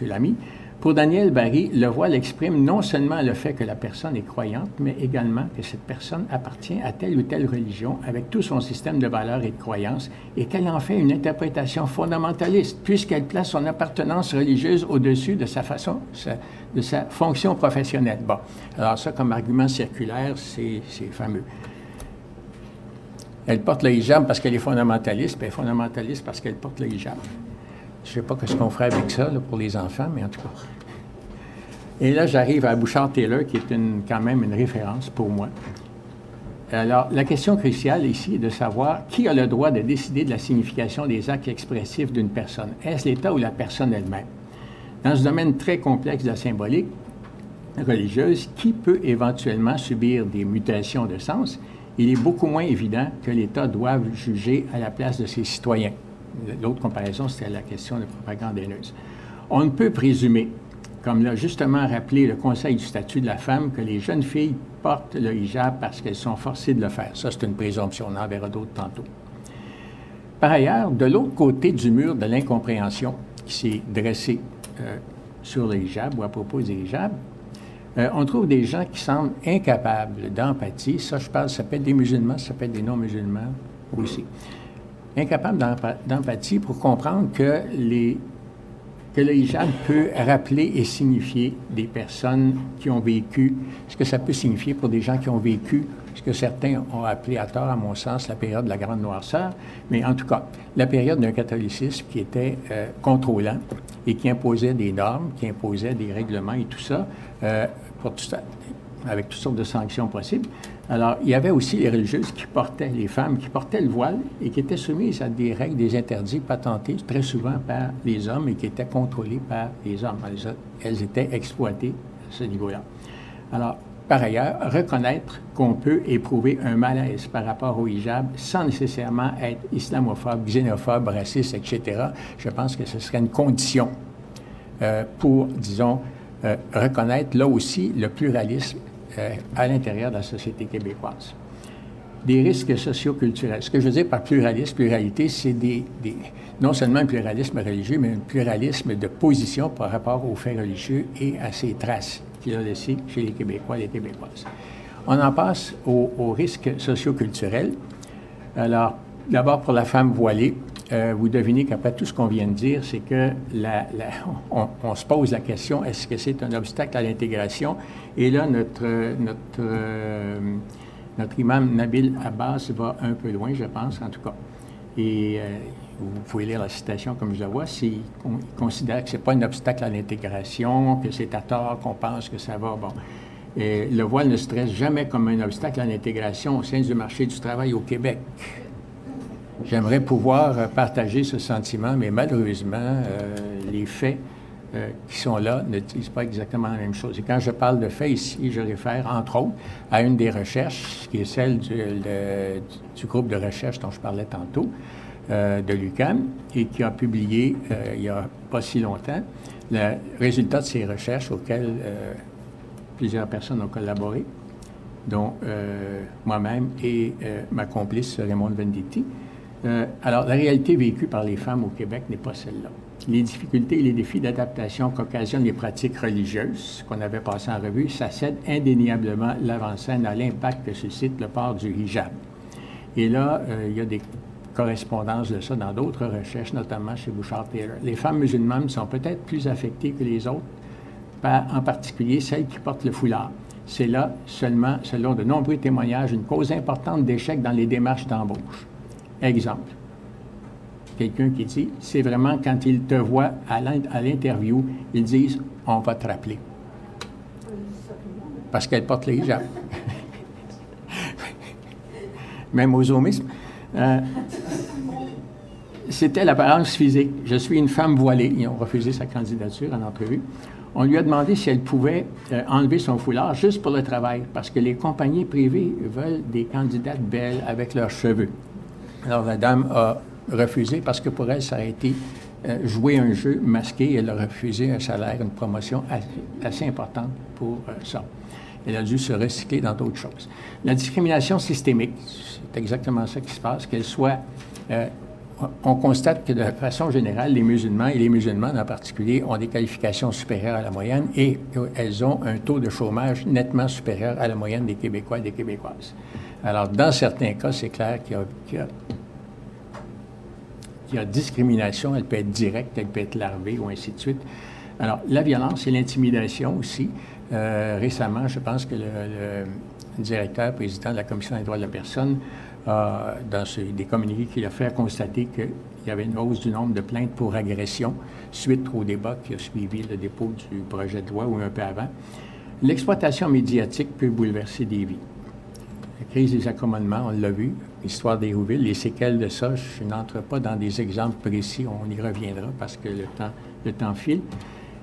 Lamy. Pour Daniel Barry, le voile exprime non seulement le fait que la personne est croyante, mais également que cette personne appartient à telle ou telle religion avec tout son système de valeurs et de croyances et qu'elle en fait une interprétation fondamentaliste puisqu'elle place son appartenance religieuse au-dessus de sa fonction professionnelle. Bon, alors ça, comme argument circulaire, c'est fameux. Elle porte le hijab parce qu'elle est fondamentaliste, puis elle est fondamentaliste parce qu'elle porte le hijab. Je ne sais pas ce qu'on ferait avec ça là, pour les enfants, mais en tout cas. Et là, j'arrive à Bouchard-Taylor, qui est quand même une référence pour moi. Alors, la question cruciale ici est de savoir qui a le droit de décider de la signification des actes expressifs d'une personne. Est-ce l'État ou la personne elle-même? Dans ce domaine très complexe de la symbolique religieuse, qui peut éventuellement subir des mutations de sens? Il est beaucoup moins évident que l'État doive juger à la place de ses citoyens. L'autre comparaison, c'était la question de propagande haineuse. On ne peut présumer, comme l'a justement rappelé le Conseil du statut de la femme, que les jeunes filles portent le hijab parce qu'elles sont forcées de le faire. Ça, c'est une présomption. On en verra d'autres tantôt. Par ailleurs, de l'autre côté du mur de l'incompréhension qui s'est dressé sur le hijab ou à propos des hijabs, on trouve des gens qui semblent incapables d'empathie. Ça, je parle, ça peut être des musulmans, ça peut être des non-musulmans aussi. Incapables d'empathie pour comprendre que le hijab peut rappeler et signifier des personnes qui ont vécu, ce que ça peut signifier pour des gens qui ont vécu, ce que certains ont appelé à tort, à mon sens, la période de la Grande Noirceur, mais en tout cas, la période d'un catholicisme qui était contrôlant et qui imposait des normes, qui imposait des règlements et tout ça, avec toutes sortes de sanctions possibles. Alors, il y avait aussi les religieuses qui portaient, les femmes qui portaient le voile et qui étaient soumises à des règles, des interdits patentés très souvent par les hommes et qui étaient contrôlés par les hommes. Elles étaient exploitées à ce niveau-là. Alors, par ailleurs, reconnaître qu'on peut éprouver un malaise par rapport au hijab sans nécessairement être islamophobe, xénophobe, raciste, etc., je pense que ce serait une condition pour, disons, reconnaître là aussi le pluralisme à l'intérieur de la société québécoise. Des risques socio-culturels. Ce que je veux dire par pluralisme, pluralité, c'est non seulement un pluralisme religieux, mais un pluralisme de position par rapport aux faits religieux et à ses traces qu'il a laissées chez les Québécois et les Québécoises. On en passe aux risques socio-culturels. Alors, d'abord pour la femme voilée, vous devinez qu'après tout ce qu'on vient de dire, c'est que on se pose la question, est-ce que c'est un obstacle à l'intégration? Et là, notre imam Nabil Abbas va un peu loin, je pense, en tout cas. Et vous pouvez lire la citation comme je la vois, il considère que ce n'est pas un obstacle à l'intégration, que c'est à tort qu'on pense que ça va, bon. Et le voile ne se dresse jamais comme un obstacle à l'intégration au sein du marché du travail au Québec. J'aimerais pouvoir partager ce sentiment, mais malheureusement, les faits qui sont là ne disent pas exactement la même chose. Et quand je parle de faits ici, je réfère, entre autres, à une des recherches, qui est celle du groupe de recherche dont je parlais tantôt, de l'UQAM, et qui a publié, il n'y a pas si longtemps, le résultat de ces recherches auxquelles plusieurs personnes ont collaboré, dont moi-même et ma complice Raymond Venditti. Alors, la réalité vécue par les femmes au Québec n'est pas celle-là. Les difficultés et les défis d'adaptation qu'occasionnent les pratiques religieuses qu'on avait passées en revue, ça cède indéniablement l'avant-scène à l'impact que suscite le port du hijab. Et là, il y a des correspondances de ça dans d'autres recherches, notamment chez Bouchard-Taylor. Les femmes musulmanes sont peut-être plus affectées que les autres, en particulier celles qui portent le foulard. C'est là seulement, selon de nombreux témoignages, une cause importante d'échec dans les démarches d'embauche. Exemple, quelqu'un qui dit, c'est vraiment quand ils te voient à l'interview, ils disent, on va te rappeler. Parce qu'elle porte le hijab. Même aux homismes. C'était l'apparence physique. Je suis une femme voilée. Ils ont refusé sa candidature en entrevue. On lui a demandé si elle pouvait enlever son foulard juste pour le travail, parce que les compagnies privées veulent des candidates belles avec leurs cheveux. Alors la dame a refusé parce que pour elle, ça a été jouer un jeu masqué. Elle a refusé un salaire, une promotion assez importante pour ça. Elle a dû se recycler dans d'autres choses. La discrimination systémique, c'est exactement ça qui se passe, qu'elle soit... on constate que de façon générale, les musulmans et les musulmanes en particulier ont des qualifications supérieures à la moyenne et elles ont un taux de chômage nettement supérieur à la moyenne des Québécois et des Québécoises. Alors, dans certains cas, c'est clair qu'il y a discrimination, elle peut être directe, elle peut être larvée ou ainsi de suite. Alors, la violence et l'intimidation aussi. Récemment, je pense que le directeur, président de la Commission des droits de la personne, dans des communiqués qu'il a fait, a constaté qu'il y avait une hausse du nombre de plaintes pour agression suite au débat qui a suivi le dépôt du projet de loi ou un peu avant. L'exploitation médiatique peut bouleverser des vies. La crise des accommodements, on l'a vu, l'histoire d'Hérouville, les séquelles de ça, je n'entre pas dans des exemples précis, on y reviendra parce que le temps file.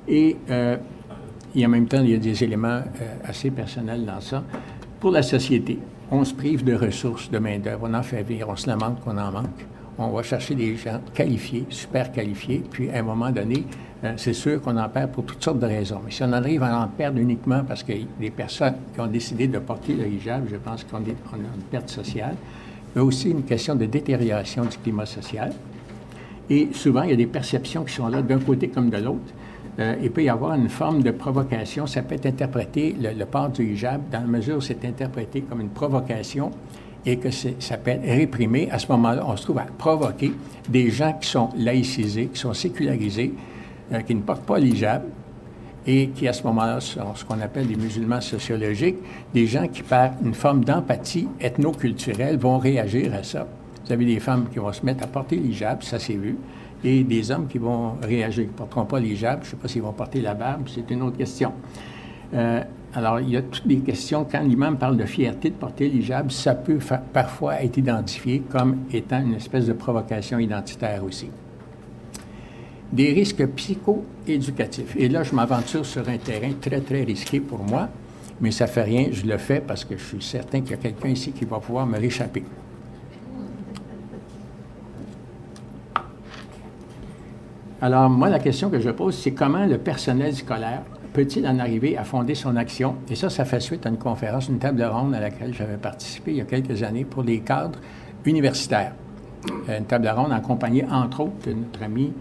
Et en même temps, il y a des éléments assez personnels dans ça. Pour la société, on se prive de ressources, de main-d'œuvre, on en fait vivre, on se lamente qu'on en manque. On va chercher des gens qualifiés, super qualifiés, puis à un moment donné, c'est sûr qu'on en perd pour toutes sortes de raisons. Mais si on arrive à en perdre uniquement parce que des personnes qui ont décidé de porter le hijab, je pense qu'on a une perte sociale. Il y a aussi une question de détérioration du climat social. Et souvent, il y a des perceptions qui sont là d'un côté comme de l'autre. Il peut y avoir une forme de provocation. Ça peut être interprété, le port du hijab, dans la mesure où c'est interprété comme une provocation et que ça peut être réprimé. À ce moment-là, on se trouve à provoquer des gens qui sont laïcisés, qui sont sécularisés, qui ne portent pas l'hijab et qui, à ce moment-là, sont ce qu'on appelle des musulmans sociologiques, des gens qui, par une forme d'empathie ethno-culturelle, vont réagir à ça. Vous avez des femmes qui vont se mettre à porter l'hijab, ça s'est vu, et des hommes qui vont réagir, qui ne porteront pas l'hijab. Je ne sais pas s'ils vont porter la barbe, c'est une autre question. Alors, il y a toutes des questions. Quand l'imam parle de fierté de porter l'hijab, ça peut parfois être identifié comme étant une espèce de provocation identitaire aussi. Des risques psycho-éducatifs. Et là, je m'aventure sur un terrain très, très risqué pour moi, mais ça ne fait rien, je le fais parce que je suis certain qu'il y a quelqu'un ici qui va pouvoir me réchapper. Alors, moi, la question que je pose, c'est comment le personnel scolaire peut-il en arriver à fonder son action? Et ça fait suite à une conférence, une table ronde à laquelle j'avais participé il y a quelques années pour les cadres universitaires. Une table ronde accompagnée, entre autres, de notre ami,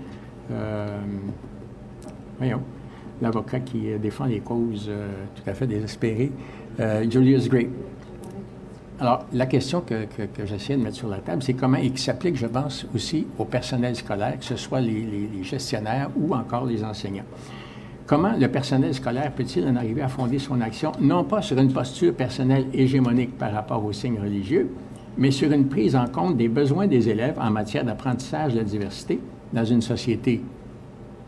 l'avocat qui défend les causes tout à fait désespérées, Julius Gray. Alors, la question que j'essaie de mettre sur la table, c'est comment, et qui s'applique, je pense, aussi au personnel scolaire, que ce soit les gestionnaires ou encore les enseignants. Comment le personnel scolaire peut-il en arriver à fonder son action, non pas sur une posture personnelle hégémonique par rapport aux signes religieux, mais sur une prise en compte des besoins des élèves en matière d'apprentissage de la diversité dans une société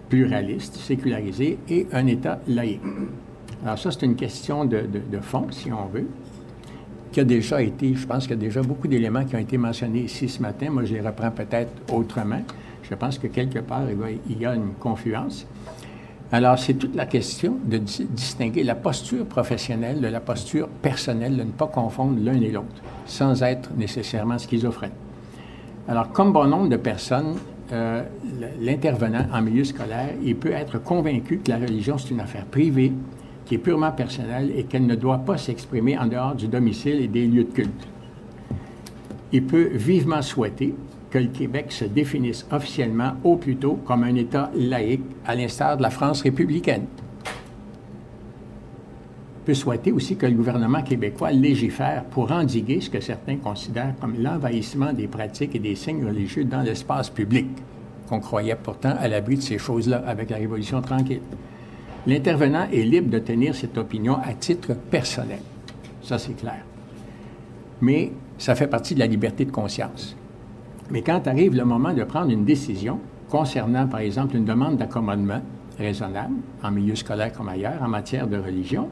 pluraliste, sécularisée et un État laïque. Alors ça, c'est une question de fond, si on veut, qui a déjà été, je pense qu'il y a déjà beaucoup d'éléments qui ont été mentionnés ici ce matin. Moi, je les reprends peut-être autrement. Je pense que quelque part, il y a une confluence. Alors, c'est toute la question de distinguer la posture professionnelle de la posture personnelle, de ne pas confondre l'un et l'autre, sans être nécessairement schizophrène. Alors, comme bon nombre de personnes, l'intervenant en milieu scolaire, il peut être convaincu que la religion, c'est une affaire privée, qui est purement personnelle et qu'elle ne doit pas s'exprimer en dehors du domicile et des lieux de culte. Il peut vivement souhaiter que le Québec se définisse officiellement au plus tôt comme un État laïque, à l'instar de la France républicaine. Il peut souhaiter aussi que le gouvernement québécois légifère pour endiguer ce que certains considèrent comme l'envahissement des pratiques et des signes religieux dans l'espace public, qu'on croyait pourtant à l'abri de ces choses-là avec la Révolution tranquille. L'intervenant est libre de tenir cette opinion à titre personnel. Ça, c'est clair. Mais ça fait partie de la liberté de conscience. Mais quand arrive le moment de prendre une décision concernant, par exemple, une demande d'accommodement raisonnable, en milieu scolaire comme ailleurs, en matière de religion,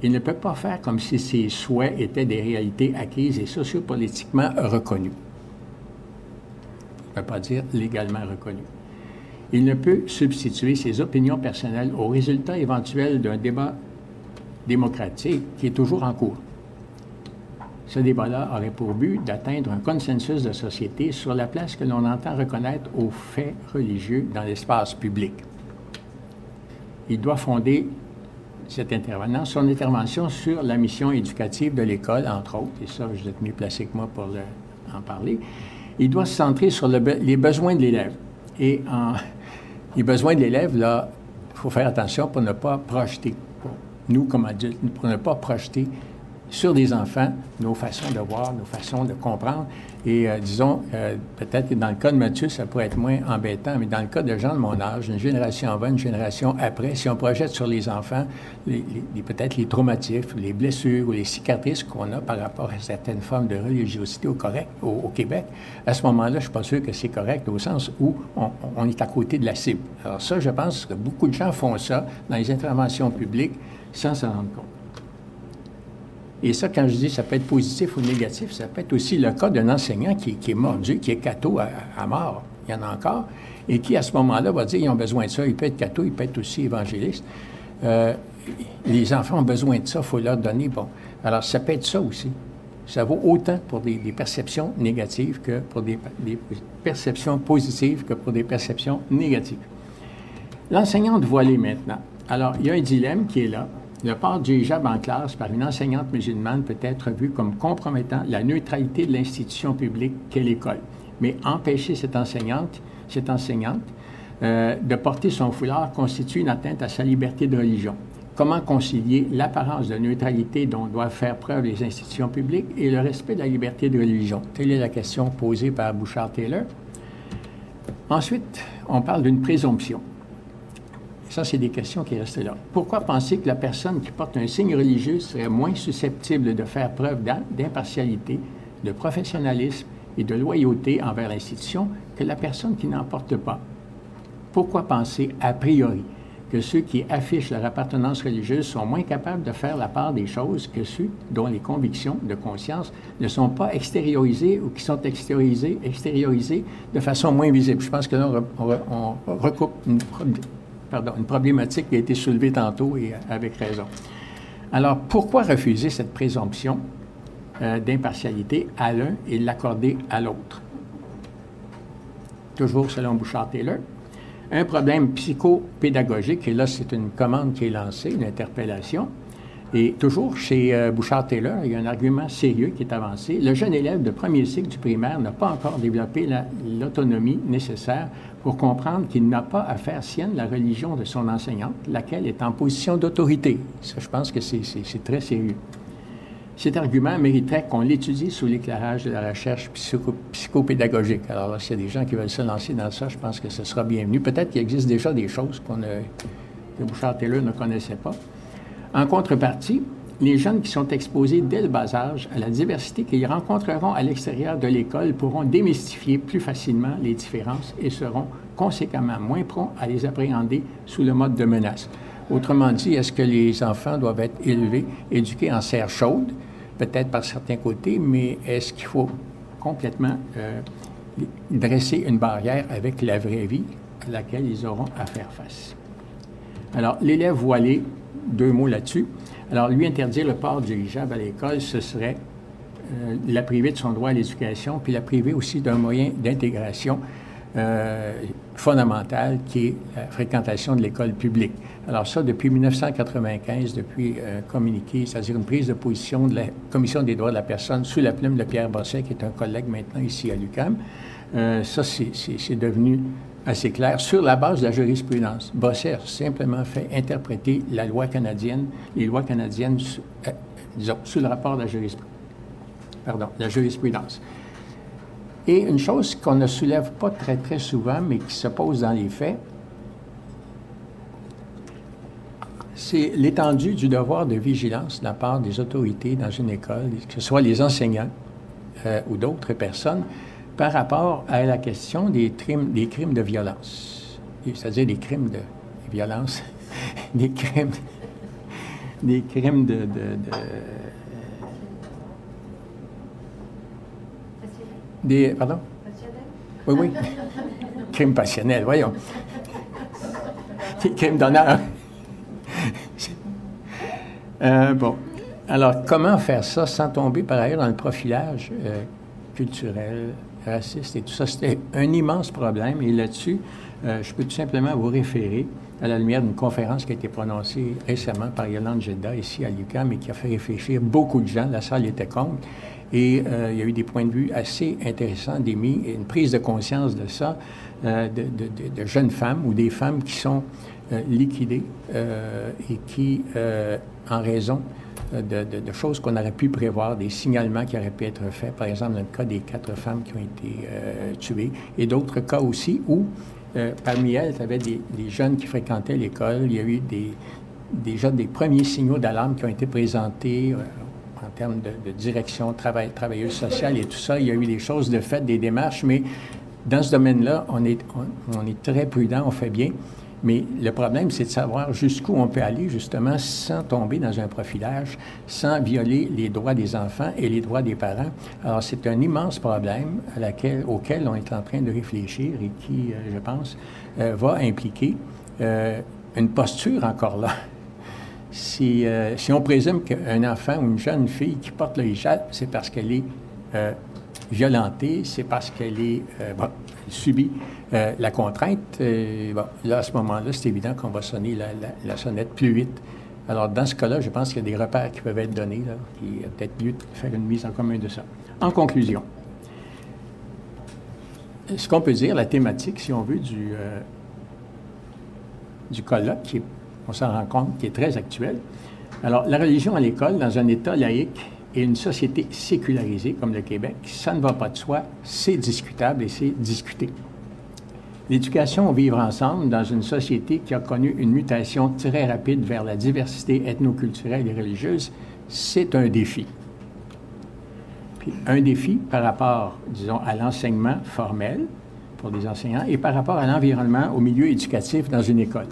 il ne peut pas faire comme si ses souhaits étaient des réalités acquises et sociopolitiquement reconnues. On ne peut pas dire légalement reconnues. Il ne peut substituer ses opinions personnelles aux résultats éventuels d'un débat démocratique qui est toujours en cours. Ce débat-là aurait pour but d'atteindre un consensus de société sur la place que l'on entend reconnaître aux faits religieux dans l'espace public. Il doit fonder, cet intervenant, son intervention sur la mission éducative de l'école, entre autres, et ça, vous êtes mieux placé que moi pour en parler. Il doit se centrer sur les besoins de l'élève. Et les besoins de l'élève, là, il faut faire attention pour ne pas projeter, nous comme adultes, pour ne pas projeter sur des enfants nos façons de voir, nos façons de comprendre. Et disons, peut-être que dans le cas de Mathieu, ça pourrait être moins embêtant, mais dans le cas de gens de mon âge, une génération avant, une génération après, si on projette sur les enfants peut-être les traumatismes, les blessures ou les cicatrices qu'on a par rapport à certaines formes de religiosité au Québec, à ce moment-là, je ne suis pas sûr que c'est correct au sens où on est à côté de la cible. Alors ça, je pense que beaucoup de gens font ça dans les interventions publiques sans s'en rendre compte. Et ça, quand je dis ça peut être positif ou négatif, ça peut être aussi le cas d'un enseignant qui est mordu, qui est catho à mort, il y en a encore, et qui, à ce moment-là, va dire ils ont besoin de ça, il peut être catho, il peut être aussi évangéliste. Les enfants ont besoin de ça, il faut leur donner, bon. Alors, ça peut être ça aussi. Ça vaut autant pour des perceptions négatives que pour des perceptions positives que pour des perceptions négatives. L'enseignante voilée maintenant. Alors, il y a un dilemme qui est là. Le port du hijab en classe par une enseignante musulmane peut être vu comme compromettant la neutralité de l'institution publique qu'est l'école. Mais empêcher cette enseignante de porter son foulard constitue une atteinte à sa liberté de religion. Comment concilier l'apparence de neutralité dont doivent faire preuve les institutions publiques et le respect de la liberté de religion? Telle est la question posée par Bouchard-Taylor. Ensuite, on parle d'une présomption. Ça, c'est des questions qui restent là. Pourquoi penser que la personne qui porte un signe religieux serait moins susceptible de faire preuve d'impartialité, de professionnalisme et de loyauté envers l'institution que la personne qui n'en porte pas? Pourquoi penser a priori que ceux qui affichent leur appartenance religieuse sont moins capables de faire la part des choses que ceux dont les convictions de conscience ne sont pas extériorisées ou qui sont extériorisées de façon moins visible? Je pense que là, on recoupe une problématique qui a été soulevée tantôt et avec raison. Alors, pourquoi refuser cette présomption d'impartialité à l'un et l'accorder à l'autre? Toujours selon Bouchard-Taylor. Un problème psychopédagogique, et là, c'est une commande qui est lancée, une interpellation. Et toujours chez Bouchard-Taylor, il y a un argument sérieux qui est avancé. Le jeune élève de premier cycle du primaire n'a pas encore développé l'autonomie nécessaire pour comprendre qu'il n'a pas à faire sienne la religion de son enseignante, laquelle est en position d'autorité. Ça, je pense que c'est très sérieux. Cet argument mériterait qu'on l'étudie sous l'éclairage de la recherche psychopédagogique. Alors là, s'il y a des gens qui veulent se lancer dans ça, je pense que ce sera bienvenu. Peut-être qu'il existe déjà des choses que Bouchard-Taylor ne connaissait pas. En contrepartie, les jeunes qui sont exposés dès le bas âge à la diversité qu'ils rencontreront à l'extérieur de l'école pourront démystifier plus facilement les différences et seront conséquemment moins prompts à les appréhender sous le mode de menace. Autrement dit, est-ce que les enfants doivent être éduqués en serre chaude? Peut-être par certains côtés, mais est-ce qu'il faut complètement dresser une barrière avec la vraie vie à laquelle ils auront à faire face? Alors, l'élève voilé, 2 mots là-dessus. Alors, lui interdire le port du hijab à l'école, ce serait la priver de son droit à l'éducation, puis la priver aussi d'un moyen d'intégration fondamental qui est la fréquentation de l'école publique. Alors ça, depuis 1995, depuis communiqué, c'est-à-dire une prise de position de la Commission des droits de la personne sous la plume de Pierre Bosset, qui est un collègue maintenant ici à l'UQAM, ça, c'est devenu assez clair sur la base de la jurisprudence. Bosset a simplement fait interpréter la loi canadienne, les lois canadiennes, disons, sous le rapport de la jurisprudence. Et une chose qu'on ne soulève pas très, très souvent, mais qui se pose dans les faits, c'est l'étendue du devoir de vigilance de la part des autorités dans une école, que ce soit les enseignants ou d'autres personnes, par rapport à la question des crimes de violence. C'est-à-dire des crimes de violence, des crimes pardon? Oui, oui. Crime passionnel, voyons. Des crimes d'honneur. Bon. Alors, comment faire ça sans tomber par ailleurs dans le profilage culturel, raciste et tout ça? C'était un immense problème. Et là-dessus, je peux tout simplement vous référer à la lumière d'une conférence qui a été prononcée récemment par Yolande Jeddah ici à l'UQAM et qui a fait réfléchir beaucoup de gens. La salle était contre. Et il y a eu des points de vue assez intéressants d'émis et une prise de conscience de ça, de jeunes femmes ou des femmes qui sont liquidées et qui, en raison de choses qu'on aurait pu prévoir, des signalements qui auraient pu être faits, par exemple dans le cas des 4 femmes qui ont été tuées, et d'autres cas aussi où, parmi elles, il y avait des jeunes qui fréquentaient l'école, il y a eu déjà des premiers signaux d'alarme qui ont été présentés en termes de direction, travailleuse sociale et tout ça. Il y a eu des choses de fait, des démarches, mais dans ce domaine-là, on est très prudent, on fait bien. Mais le problème, c'est de savoir jusqu'où on peut aller, justement, sans tomber dans un profilage, sans violer les droits des enfants et les droits des parents. Alors, c'est un immense problème auquel on est en train de réfléchir et qui, je pense, va impliquer une posture encore là. Si on présume qu'un enfant ou une jeune fille qui porte le hijab, c'est parce qu'elle est violentée, c'est parce qu'elle subit la contrainte, là, à ce moment-là, c'est évident qu'on va sonner la sonnette plus vite. Alors, dans ce cas-là, je pense qu'il y a des repères qui peuvent être donnés, là, qui est peut-être mieux de faire une mise en commun de ça. En conclusion, ce qu'on peut dire, la thématique, si on veut, du colloque, on s'en rend compte, qui est très actuel. Alors, la religion à l'école, dans un État laïque et une société sécularisée comme le Québec, ça ne va pas de soi, c'est discutable et c'est discuté. L'éducation au vivre ensemble dans une société qui a connu une mutation très rapide vers la diversité ethnoculturelle et religieuse, c'est un défi. Puis un défi par rapport, disons, à l'enseignement formel pour les enseignants et par rapport à l'environnement, au milieu éducatif dans une école.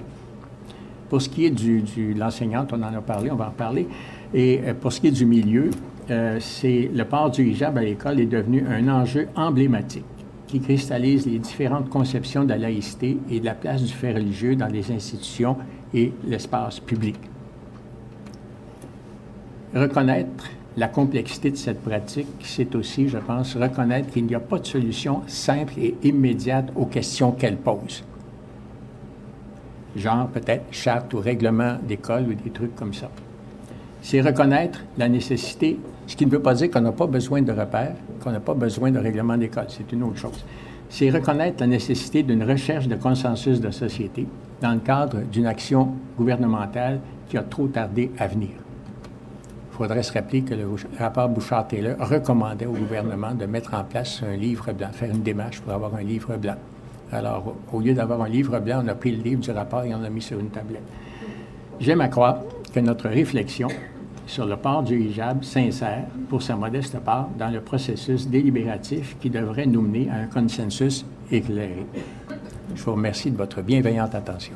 Pour ce qui est de l'enseignante, on en a parlé, on va en reparler. Et pour ce qui est du milieu, le port du hijab à l'école est devenu un enjeu emblématique qui cristallise les différentes conceptions de la laïcité et de la place du fait religieux dans les institutions et l'espace public. Reconnaître la complexité de cette pratique, c'est aussi, je pense, reconnaître qu'il n'y a pas de solution simple et immédiate aux questions qu'elle pose. Genre peut-être charte ou règlement d'école ou des trucs comme ça. C'est reconnaître la nécessité, ce qui ne veut pas dire qu'on n'a pas besoin de repères, qu'on n'a pas besoin de règlement d'école, c'est une autre chose. C'est reconnaître la nécessité d'une recherche de consensus de société dans le cadre d'une action gouvernementale qui a trop tardé à venir. Il faudrait se rappeler que le rapport Bouchard-Taylor recommandait au gouvernement de mettre en place un livre blanc, faire une démarche pour avoir un livre blanc. Alors, au lieu d'avoir un livre blanc, on a pris le livre du rapport et on l'a mis sur une tablette. J'aime à croire que notre réflexion sur le port du hijab s'insère, pour sa modeste part, dans le processus délibératif qui devrait nous mener à un consensus éclairé. Je vous remercie de votre bienveillante attention.